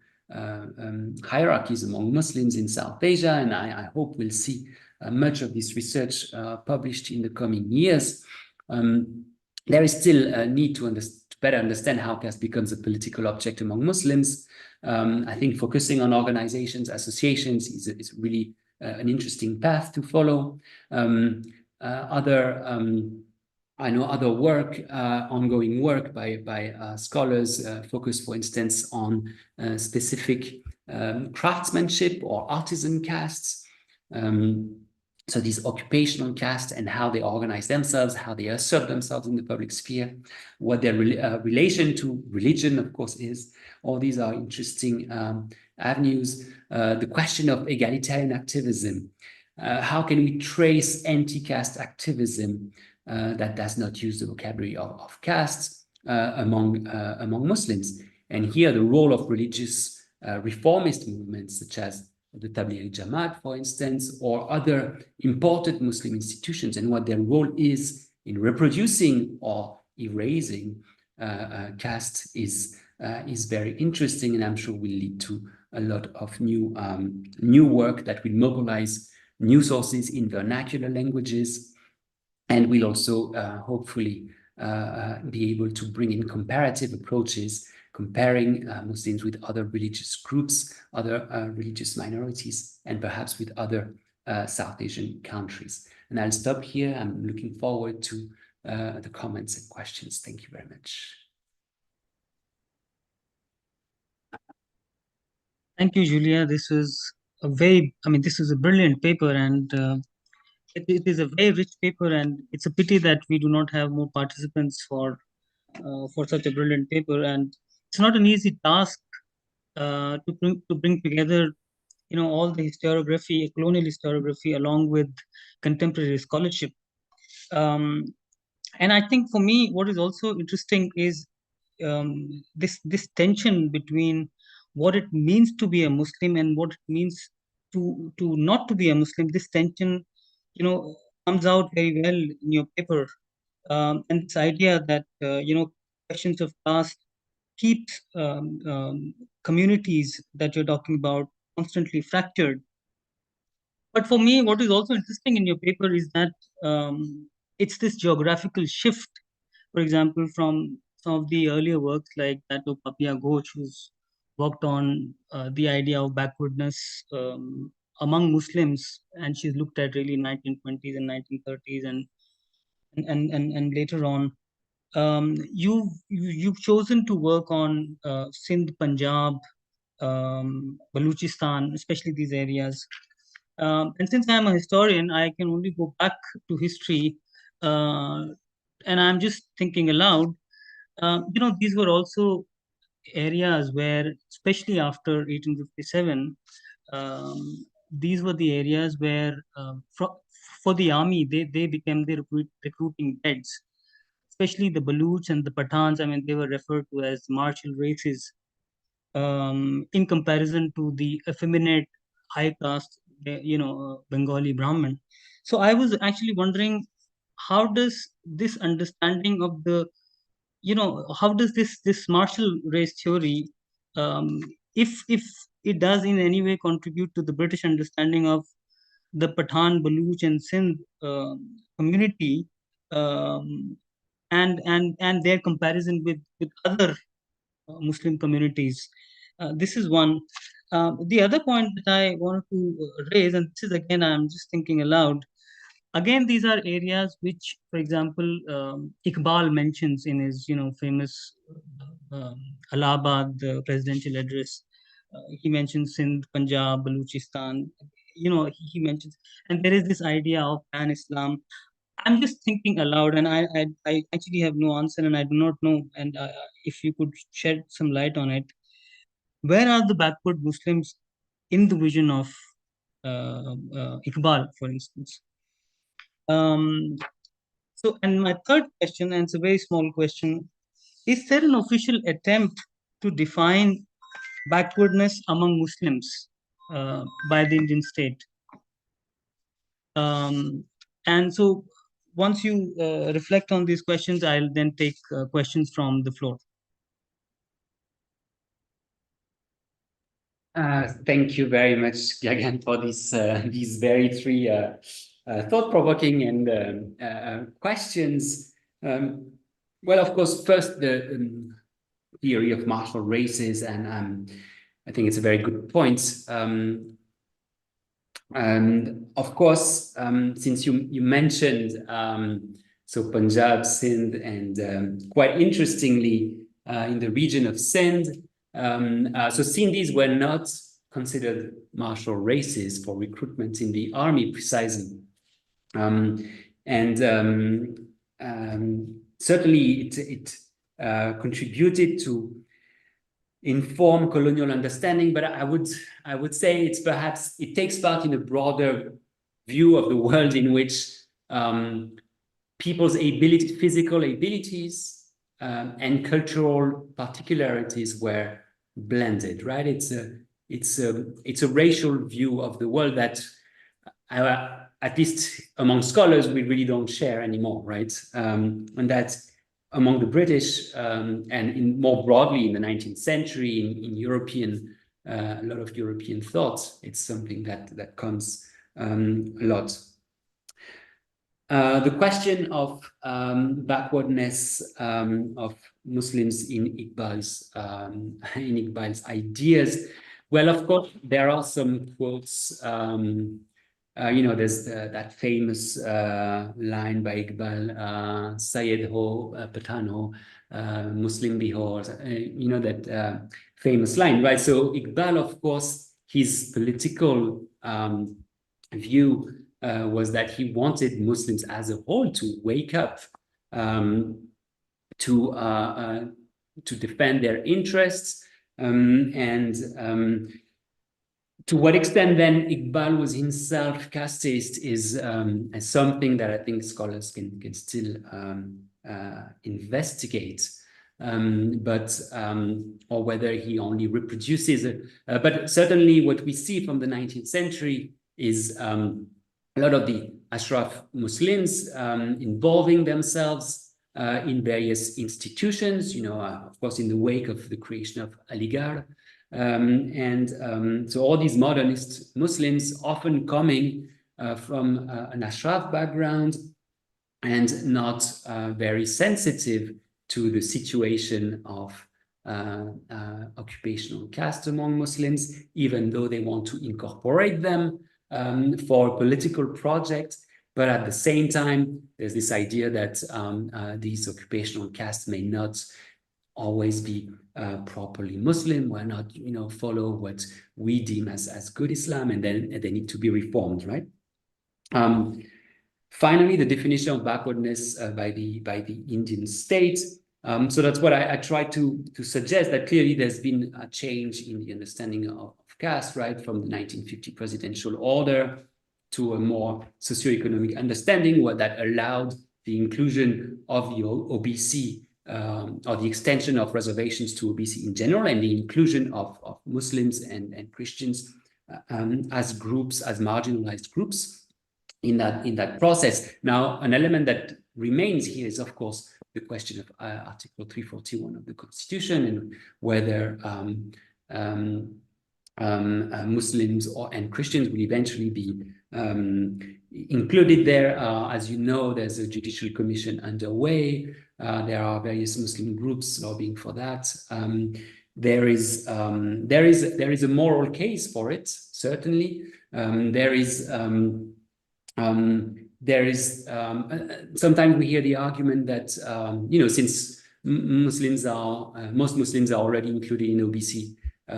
hierarchies among Muslims in South Asia, and I hope we'll see much of this research published in the coming years. There is still a need to better understand how caste becomes a political object among Muslims. I think focusing on organizations, associations is really an interesting path to follow. I know other work, ongoing work by scholars focus, for instance, on specific craftsmanship or artisan castes. So these occupational castes and how they organize themselves, how they assert themselves in the public sphere, what their relation to religion, of course, is. All these are interesting avenues. The question of egalitarian activism. How can we trace anti-caste activism that does not use the vocabulary of castes among Muslims? And here the role of religious reformist movements such as the Tabligh Jamaat, for instance, or other important Muslim institutions, and what their role is in reproducing or erasing caste is very interesting, and I'm sure will lead to a lot of new work that will mobilize new sources in vernacular languages, and will also hopefully be able to bring in comparative approaches, comparing Muslims with other religious groups, other religious minorities, and perhaps with other South Asian countries. And I'll stop here. I'm looking forward to the comments and questions. Thank you very much. Thank you, Julia. This was this is a brilliant paper, and it is a very rich paper, and it's a pity that we do not have more participants for such a brilliant paper. And it's not an easy task to bring together, all the historiography, colonial historiography, along with contemporary scholarship. And I think for me, what is also interesting is this tension between what it means to be a Muslim and what it means to not to be a Muslim. This tension, comes out very well in your paper, and this idea that questions of caste keeps communities that you're talking about constantly fractured. But for me, what is also interesting in your paper is that it's this geographical shift. For example, from some of the earlier works like that of Papia Ghosh, who's worked on the idea of backwardness among Muslims, and she's looked at really 1920s and 1930s and later on. You've chosen to work on Sindh, Punjab, Baluchistan, especially these areas. And since I'm a historian, I can only go back to history, and I'm just thinking aloud. These were also areas where, especially after 1857, these were the areas where, for the army, they became the recruiting beds, especially the Baluch and the Pathans. I mean, they were referred to as martial races in comparison to the effeminate high caste, Bengali Brahmin. So I was actually wondering, how does this understanding of the, how does this martial race theory, if it does in any way contribute to the British understanding of the Pathan, Baluch, and Sindh community, and their comparison with other Muslim communities. This is one. The other point that I want to raise, and this is again, I'm just thinking aloud. Again, these are areas which, for example, Iqbal mentions in his, famous Allahabad presidential address. He mentions Sindh, Punjab, Baluchistan. He mentions, and there is this idea of pan-Islam. I'm just thinking aloud, and I actually have no answer, and I do not know. And if you could shed some light on it, where are the backward Muslims in the vision of Iqbal, for instance? So, and my third question, and it's a very small question, is there an official attempt to define backwardness among Muslims by the Indian state? And so once you reflect on these questions, I'll then take questions from the floor. Thank you very much, Gagan, for these very three thought-provoking and questions. Well, of course, first the theory of martial races, and I think it's a very good point. And of course, since you mentioned so Punjab, Sindh, and quite interestingly, in the region of Sindh, so Sindhis were not considered martial races for recruitment in the army precisely. Certainly it contributed to inform colonial understanding, but I would say it's perhaps it takes part in a broader view of the world in which people's physical abilities and cultural particularities were blended, right? It's a racial view of the world that at least among scholars we really don't share anymore, right? And that among the British and more broadly in the 19th century in European, a lot of European thought, it's something that comes a lot. The question of backwardness of Muslims in Iqbal's ideas. Well, of course, there are some quotes. There's that famous line by Iqbal, Syed ho, Pathan ho, Muslim bhi ho, that famous line, right? So Iqbal, of course, his political view was that he wanted Muslims as a whole to wake up, to defend their interests, to what extent then Iqbal was himself casteist is something that I think scholars can still investigate, or whether he only reproduces it. But certainly what we see from the 19th century is a lot of the Ashraf Muslims involving themselves in various institutions, of course, in the wake of the creation of Aligarh. So all these modernist Muslims often coming from an Ashraf background and not very sensitive to the situation of occupational caste among Muslims, even though they want to incorporate them for a political project. But at the same time, there's this idea that these occupational castes may not always be properly Muslim, why not follow what we deem as good Islam, and then they need to be reformed, right? Finally, the definition of backwardness by the Indian state. So that's what I try to suggest, that clearly there's been a change in the understanding of caste, right, from the 1950 presidential order to a more socioeconomic understanding, what that allowed the inclusion of the OBC, or the extension of reservations to OBC in general, and the inclusion of Muslims and Christians as groups, as marginalized groups in that process. Now, an element that remains here is, of course, the question of Article 341 of the Constitution, and whether Muslims and Christians will eventually be included there. As you know, there's a judicial commission underway. There are various Muslim groups lobbying for that. There is a moral case for it, certainly. Sometimes we hear the argument that since most Muslims are already included in OBC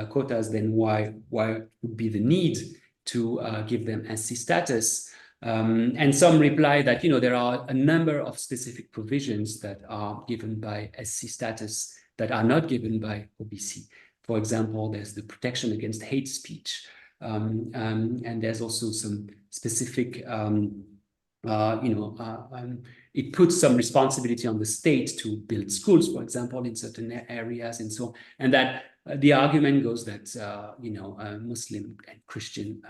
quotas, then why would be the need to give them SC status? And some reply that there are a number of specific provisions that are given by SC status that are not given by OBC. For example, there's the protection against hate speech, and there's also some specific it puts some responsibility on the state to build schools, for example, in certain areas and so on. And that the argument goes that, Muslim and Christian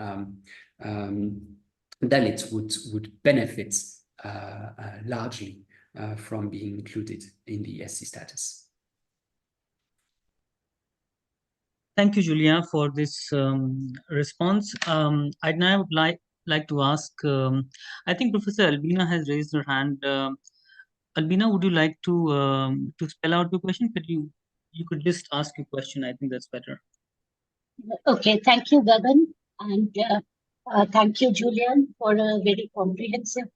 Dalits would benefit largely from being included in the SC status. Thank you, Julia, for this response. I'd now would like to ask, I think Professor Albina has raised her hand. Albina, would you like to spell out your question? You could just ask your question. I think that's better. Okay, thank you, Gagan, and thank you, Julian, for a very comprehensive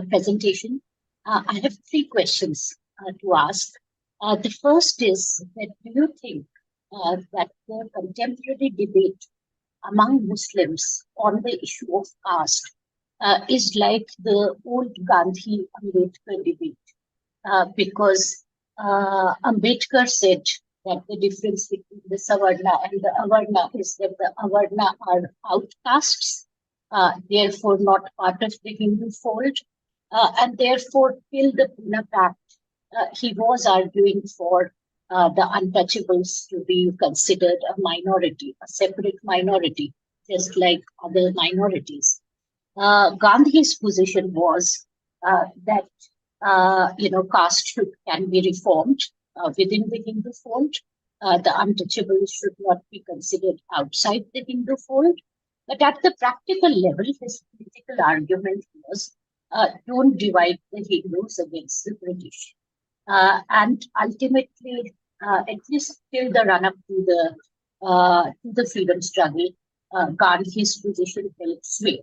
presentation. I have 3 questions to ask. The first is that do you think that the contemporary debate among Muslims on the issue of caste is like the old Gandhi-Ambedkar debate? Because Ambedkar said that the difference between the Savarna and the Avarna is that the Avarna are outcasts, therefore not part of the Hindu fold, and therefore till the Pune Pact, he was arguing for the untouchables to be considered a minority, a separate minority, just like other minorities. Gandhi's position was that caste can be reformed within the Hindu fold. The untouchables should not be considered outside the Hindu fold. But at the practical level, his political argument was don't divide the Hindus against the British. And ultimately, at least till the run-up to the freedom struggle, Gandhi's position held sway.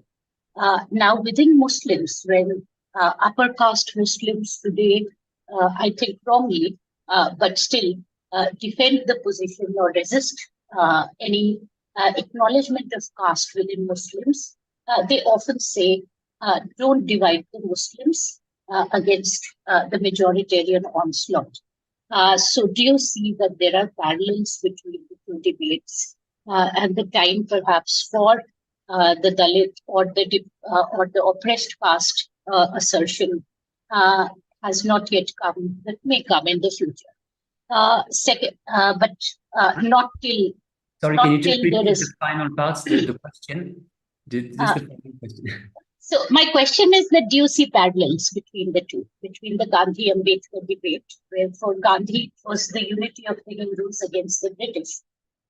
Now, within Muslims, when upper caste Muslims today, I think wrongly, but still defend the position or resist any acknowledgement of caste within Muslims, they often say, don't divide the Muslims against the majoritarian onslaught. So do you see that there are parallels between the 2 debates and the time perhaps for the Dalit or the oppressed caste assertion has not yet come, that may come in the future? Second, but not till. Sorry, not can you just till repeat there is, the final parts, the question? Just the final question. So my question is that do you see parallels between the 2, between the Gandhi-Ambedkar debate, where for Gandhi it was the unity of the Hindus against the British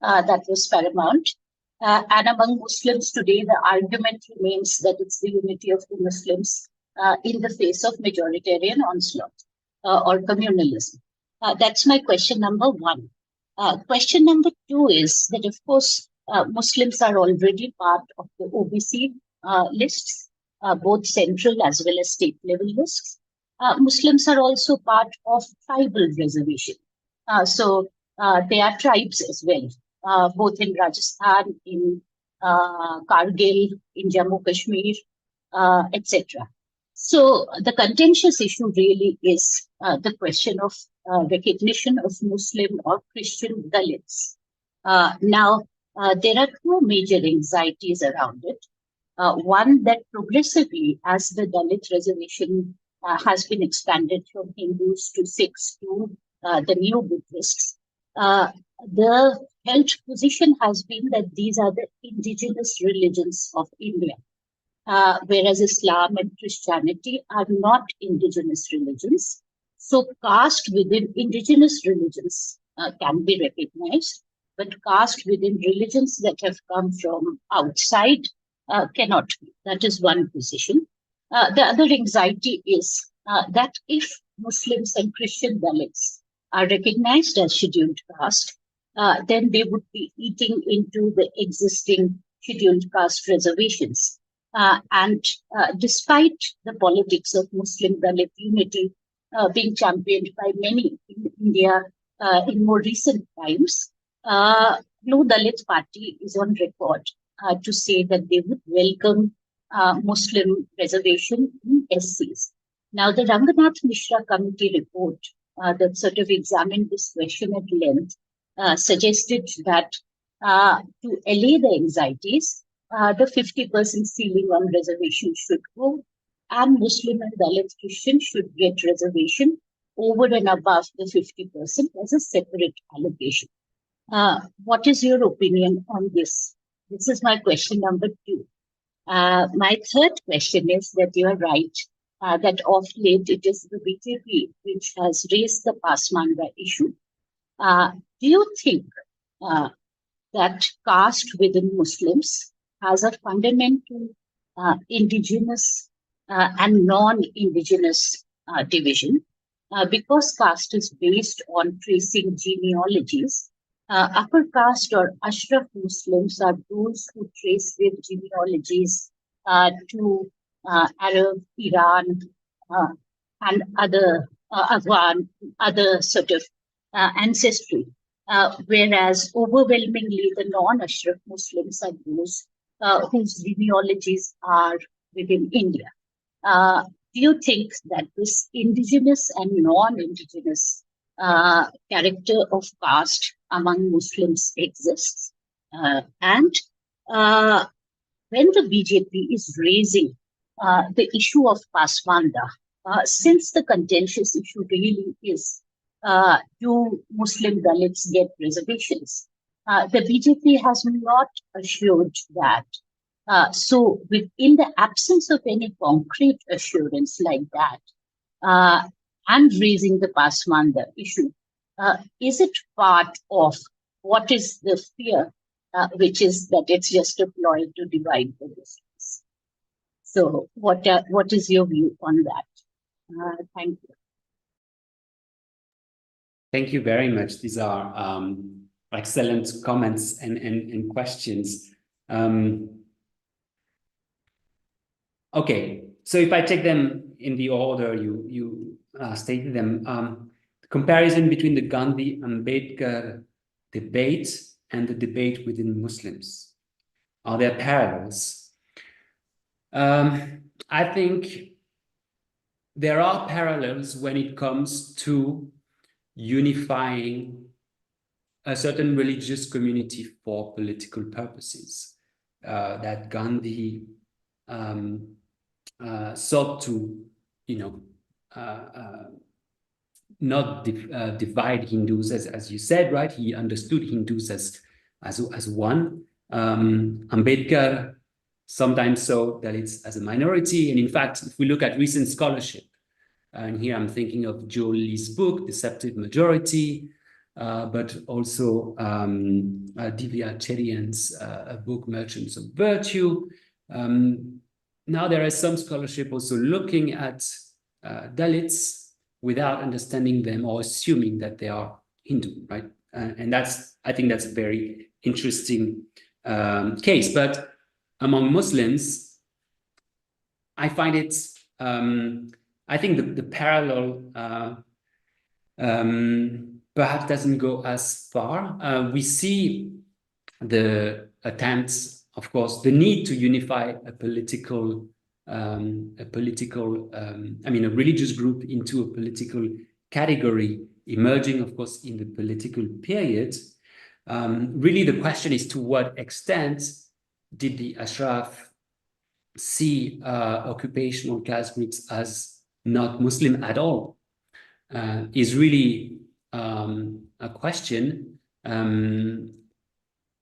that was paramount, and among Muslims today the argument remains that it's the unity of the Muslims in the face of majoritarian onslaught or communalism. That's my question number 1. Question number 2 is that, of course, Muslims are already part of the OBC lists, both central as well as state level lists. Muslims are also part of tribal reservation. So they are tribes as well, both in Rajasthan, in Kargil, in Jammu Kashmir, etc. So the contentious issue really is the question of recognition of Muslim or Christian Dalits. Now, there are 2 major anxieties around it. One, that progressively, as the Dalit reservation has been expanded from Hindus to Sikhs to the new Buddhists, the held position has been that these are the indigenous religions of India, whereas Islam and Christianity are not indigenous religions. So caste within indigenous religions can be recognized, but caste within religions that have come from outside cannot be. That is one position. The other anxiety is that if Muslims and Christian Dalits are recognized as scheduled caste, then they would be eating into the existing scheduled caste reservations. And despite the politics of Muslim Dalit unity being championed by many in India in more recent times, no Dalit party is on record to say that they would welcome Muslim reservation in SCs. Now, the Ranganath Mishra committee report that sort of examined this question at length suggested that to allay the anxieties, the 50% ceiling on reservations should go, and Muslim and Dalit Christian should get reservation over and above the 50% as a separate allocation. What is your opinion on this? This is my question number 2. My third question is that you are right, that of late it is the BJP which has raised the Pasmanda issue. Do you think that caste within Muslims has a fundamental indigenous and non-indigenous division? Because caste is based on tracing genealogies, upper caste or Ashraf Muslims are those who trace their genealogies to Arab, Iran, and other Afghan, other sort of ancestry. Whereas overwhelmingly the non-Ashraf Muslims are those whose genealogies are within India. Do you think that this indigenous and non-indigenous character of caste among Muslims exists? And when the BJP is raising the issue of Pasmanda, since the contentious issue really is, do Muslim Dalits get reservations? The BJP has not assured that. So in the absence of any concrete assurance like that, and raising the Pasmanda issue, is it part of what is the fear, which is that it's just a ploy to divide the Muslims? So what is your view on that? Thank you. Thank you very much. These are excellent comments and questions. Okay, so if I take them in the order you stated them, the comparison between the Gandhi-Ambedkar debate and the debate within Muslims, are there parallels? I think there are parallels when it comes to unifying a certain religious community for political purposes, that Gandhi sought to, not divide Hindus, as you said, right? He understood Hindus as one. Ambedkar sometimes saw Dalits as a minority, and in fact, if we look at recent scholarship, and here I'm thinking of Joel Lee's book, Deceptive Majority, but also Divya Cherian's book, Merchants of Virtue. Now there is some scholarship also looking at Dalits without understanding them or assuming that they are Hindu, right? And I think that's a very interesting case. But among Muslims, I find it, I think the parallel perhaps doesn't go as far. We see the attempts, of course, the need to unify a religious group into a political category emerging, of course, in the political period. Really, the question is, to what extent did the Ashraf see occupational caste groups as not Muslim at all? Is really a question.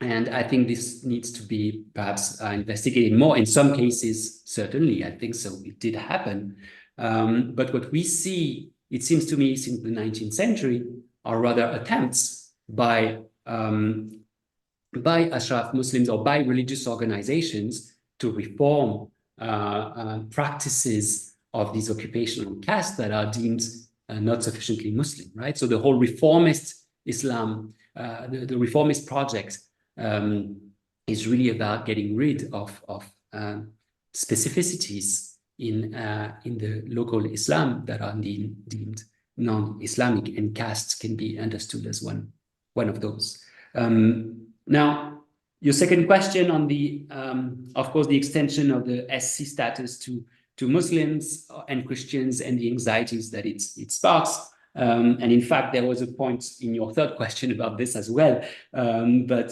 And I think this needs to be perhaps investigated more. In some cases, certainly, I think so. It did happen. But what we see, it seems to me, since the 19th century, are rather attempts by Ashraf Muslims or by religious organizations to reform practices of these occupational castes that are deemed not sufficiently Muslim, right? So the whole reformist Islam, the reformist project is really about getting rid of specificities in the local Islam that are deemed non-Islamic, and castes can be understood as one of those. Now, your second question on the, of course, the extension of the SC status to Muslims and Christians and the anxieties that it sparks. And in fact, there was a point in your third question about this as well. But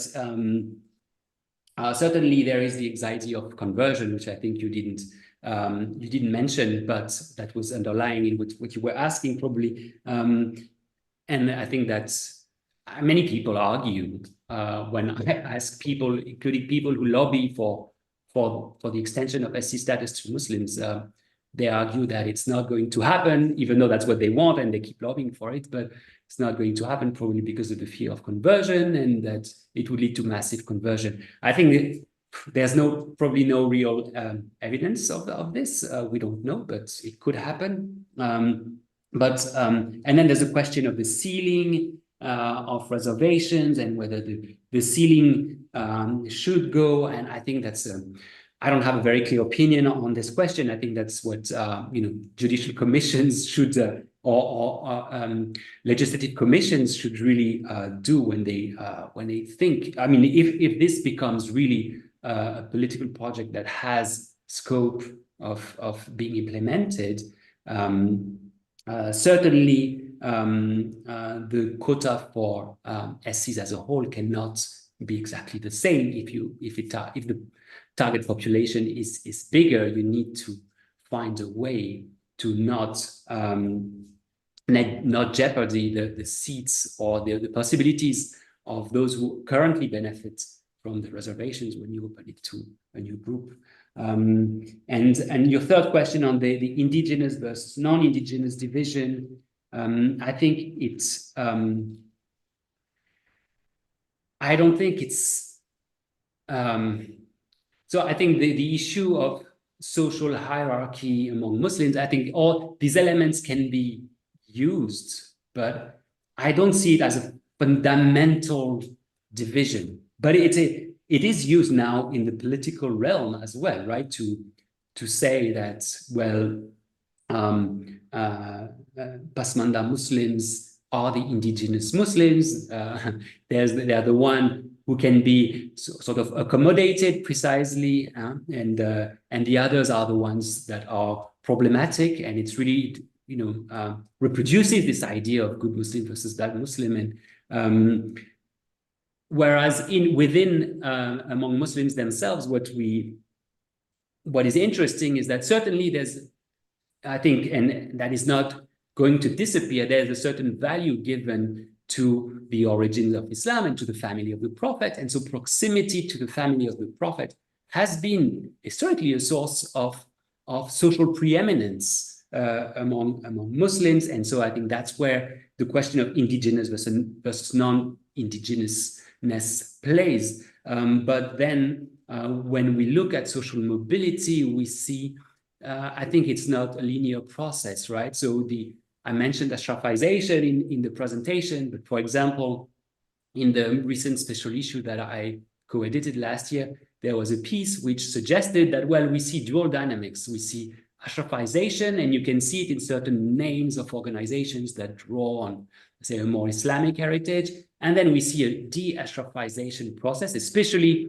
certainly there is the anxiety of conversion, which I think you didn't you didn't mention, but that was underlying in what you were asking probably. And I think that many people argue when I ask people, including people who lobby for the extension of SC status to Muslims, they argue that it's not going to happen, even though that's what they want and they keep lobbying for it, but it's not going to happen probably because of the fear of conversion and that it would lead to massive conversion. I think there's probably no real evidence of this. We don't know, but it could happen. And then there's a question of the ceiling of reservations and whether the ceiling should go. And I think that's I don't have a very clear opinion on this question. I think that's what judicial commissions should or legislative commissions should really do when they think. I mean, if this becomes really a political project that has scope of being implemented, certainly the quota for SCs as a whole cannot be exactly the same. If the target population is bigger, you need to find a way to not jeopardy the seats or the possibilities of those who currently benefit from the reservations when you open it to a new group. And your third question on the indigenous versus non-indigenous division, I think it's I don't think it's so I think the issue of social hierarchy among Muslims, I think all these elements can be used, but I don't see it as a fundamental division. But it is used now in the political realm as well, right? To say that, well, Pasmanda Muslims are the indigenous Muslims. They are the one who can be sort of accommodated precisely, and the others are the ones that are problematic. And it's really, reproduces this idea of good Muslim versus bad Muslim. And whereas within among Muslims themselves, what is interesting is that certainly there's, I think, and that is not going to disappear, there's a certain value given to the origins of Islam and to the family of the Prophet. And so proximity to the family of the Prophet has been historically a source of social preeminence among Muslims. And so I think that's where the question of indigenous versus non-indigenousness plays. But then when we look at social mobility, we see, I think it's not a linear process, right? So I mentioned Ashrafization in the presentation, but for example, in the recent special issue that I co-edited last year, there was a piece which suggested that, well, we see dual dynamics. We see Ashrafization, and you can see it in certain names of organizations that draw on, say, a more Islamic heritage. And then we see a de-Ashrafization process, especially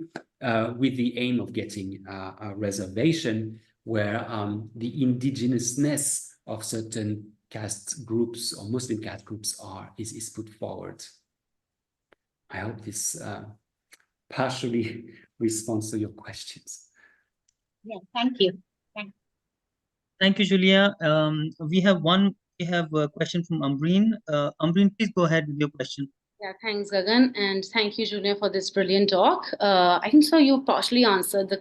with the aim of getting a reservation where the indigenousness of certain caste groups or Muslim caste groups is put forward. I hope this partially responds to your questions. Yeah, thank you. Thank you, Julia. We have a question from Ambreen. Ambreen, please go ahead with your question. Yeah, thanks, Gagan, and thank you, Julia, for this brilliant talk. I think so you partially answered the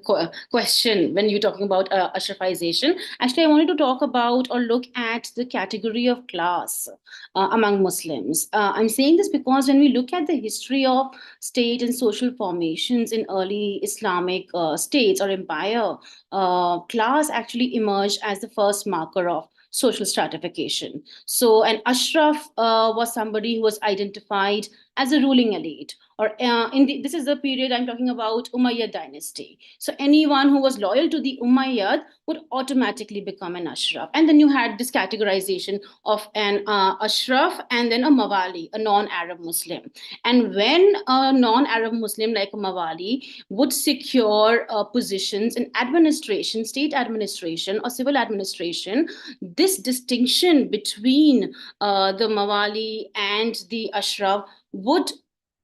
question when you're talking about Ashrafization. Actually, I wanted to talk about or look at the category of class among Muslims. I'm saying this because when we look at the history of state and social formations in early Islamic states or empire, class actually emerged as the first marker of social stratification. So an Ashraf was somebody who was identified as a ruling elite, or this is the period I'm talking about, Umayyad dynasty. So anyone who was loyal to the Umayyad would automatically become an Ashraf. And then you had this categorization of an Ashraf and then a Mawali, a non-Arab Muslim. And when a non-Arab Muslim like a Mawali would secure positions in administration, state administration or civil administration, this distinction between the Mawali and the Ashraf would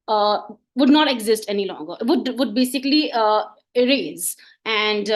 not exist any longer. Would basically erase. and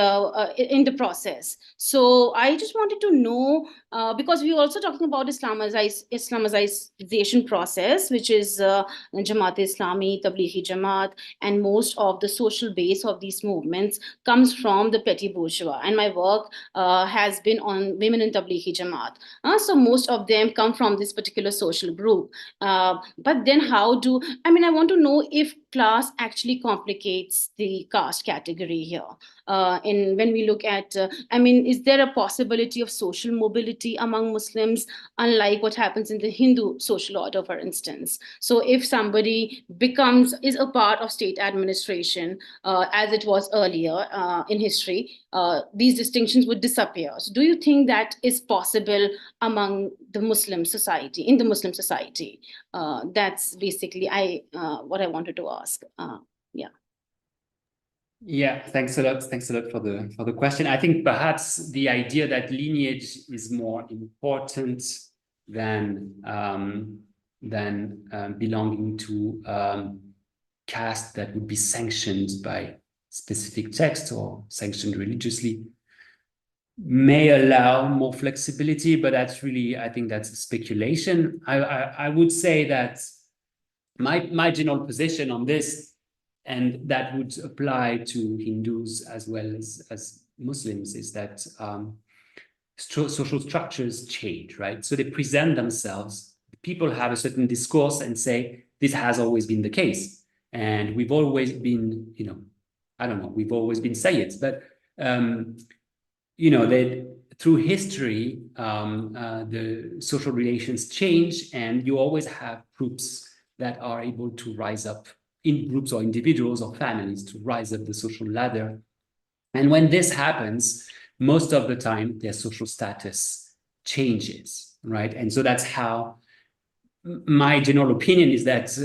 in the process. So I just wanted to know, because we were also talking about Islamization process, which is Jamaat-e-Islami, Tablighi Jamaat, and most of the social base of these movements comes from the petty bourgeois. And my work has been on women in Tablighi Jamaat. So most of them come from this particular social group. But then I want to know if class actually complicates the caste category here. And when we look at, is there a possibility of social mobility among Muslims, unlike what happens in the Hindu social order, for instance? So if somebody is a part of state administration, as it was earlier in history, these distinctions would disappear. So do you think that is possible among the Muslim society, in the Muslim society? That's basically what I wanted to ask. Yeah. Yeah, thanks a lot. Thanks a lot for the question. I think perhaps the idea that lineage is more important than belonging to caste that would be sanctioned by specific text or sanctioned religiously may allow more flexibility, but that's really, I think that's a speculation. I would say that my general position on this, and that would apply to Hindus as well as Muslims, is that social structures change, right? So they present themselves, people have a certain discourse and say, this has always been the case. And we've always been, I don't know, we've always been Sayyids, but, that through history, the social relations change, and you always have groups that are able to rise up, in groups or individuals or families, to rise up the social ladder. And when this happens, most of the time, their social status changes, right? And so that's how my general opinion is that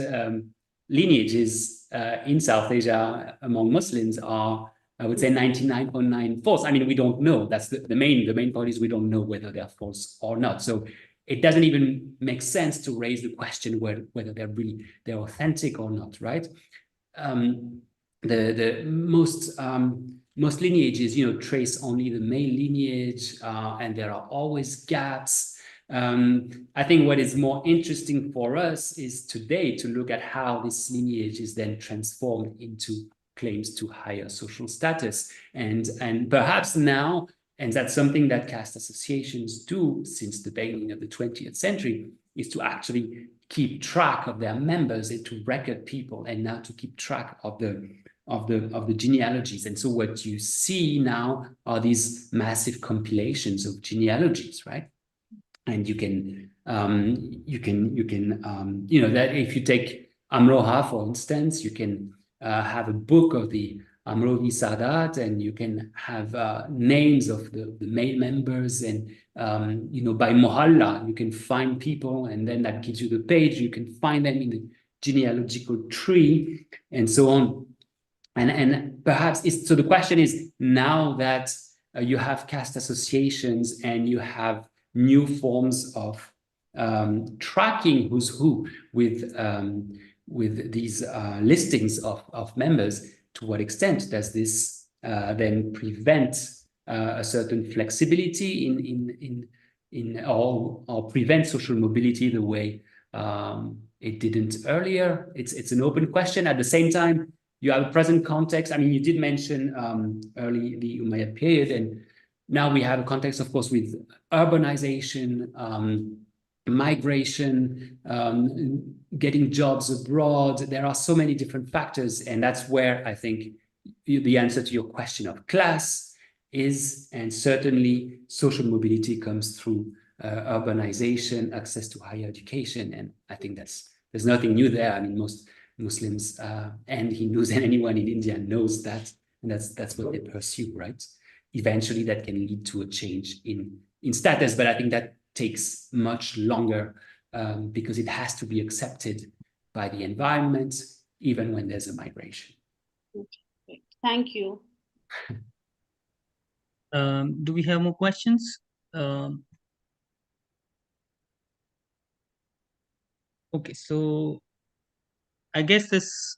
lineages in South Asia among Muslims are, I would say, 99.9 false. I mean, we don't know. That's the main point is we don't know whether they're false or not. So it doesn't even make sense to raise the question whether they're authentic or not, right? The most lineages, trace only the male lineage, and there are always gaps. I think what is more interesting for us is today to look at how this lineage is then transformed into claims to higher social status. And perhaps now, and that's something that caste associations do since the beginning of the 20th century, is to actually keep track of their members and to record people, and now to keep track of the genealogies. And so what you see now are these massive compilations of genealogies, right? And you can that if you take Amroha, for instance, you can have a book of the Amrohi Sadat, and you can have names of the male members, and by Mohalla, you can find people, and then that gives you the page. You can find them in the genealogical tree, and so on. And perhaps so the question is, now that you have caste associations and you have new forms of tracking who's who with these listings of members, to what extent does this then prevent a certain flexibility or prevent social mobility the way it didn't earlier? It's an open question. At the same time, you have a present context. I mean, you did mention early the Umayyad period, and now we have a context, of course, with urbanization, migration, getting jobs abroad. There are so many different factors, and that's where I think the answer to your question of class is, and certainly social mobility comes through urbanization, access to higher education, and I think there's nothing new there. I mean, most Muslims and Hindus and anyone in India knows that, and that's what they pursue, right? Eventually, that can lead to a change in status, but I think that takes much longer because it has to be accepted by the environment, even when there's a migration. Okay. Thank you. Do we have more questions? Okay, so I guess this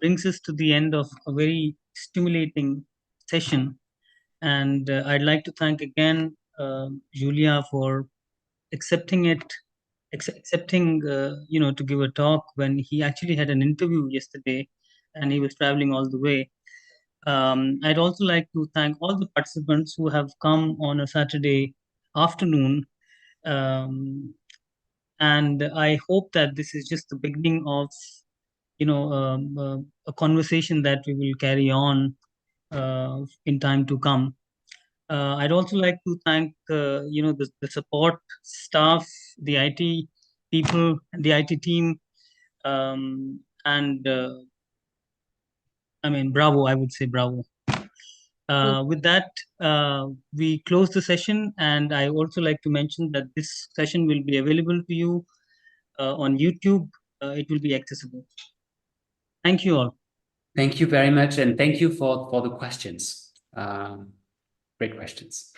brings us to the end of a very stimulating session. And I'd like to thank again Julia for accepting to give a talk when he actually had an interview yesterday and he was traveling all the way. I'd also like to thank all the participants who have come on a Saturday afternoon. And I hope that this is just the beginning of, a conversation that we will carry on in time to come. I'd also like to thank, the support staff, the IT people, the IT team, and bravo, I would say bravo. With that, we close the session, and I also like to mention that this session will be available to you on YouTube. It will be accessible. Thank you all. Thank you very much, and thank you for the questions. Great questions.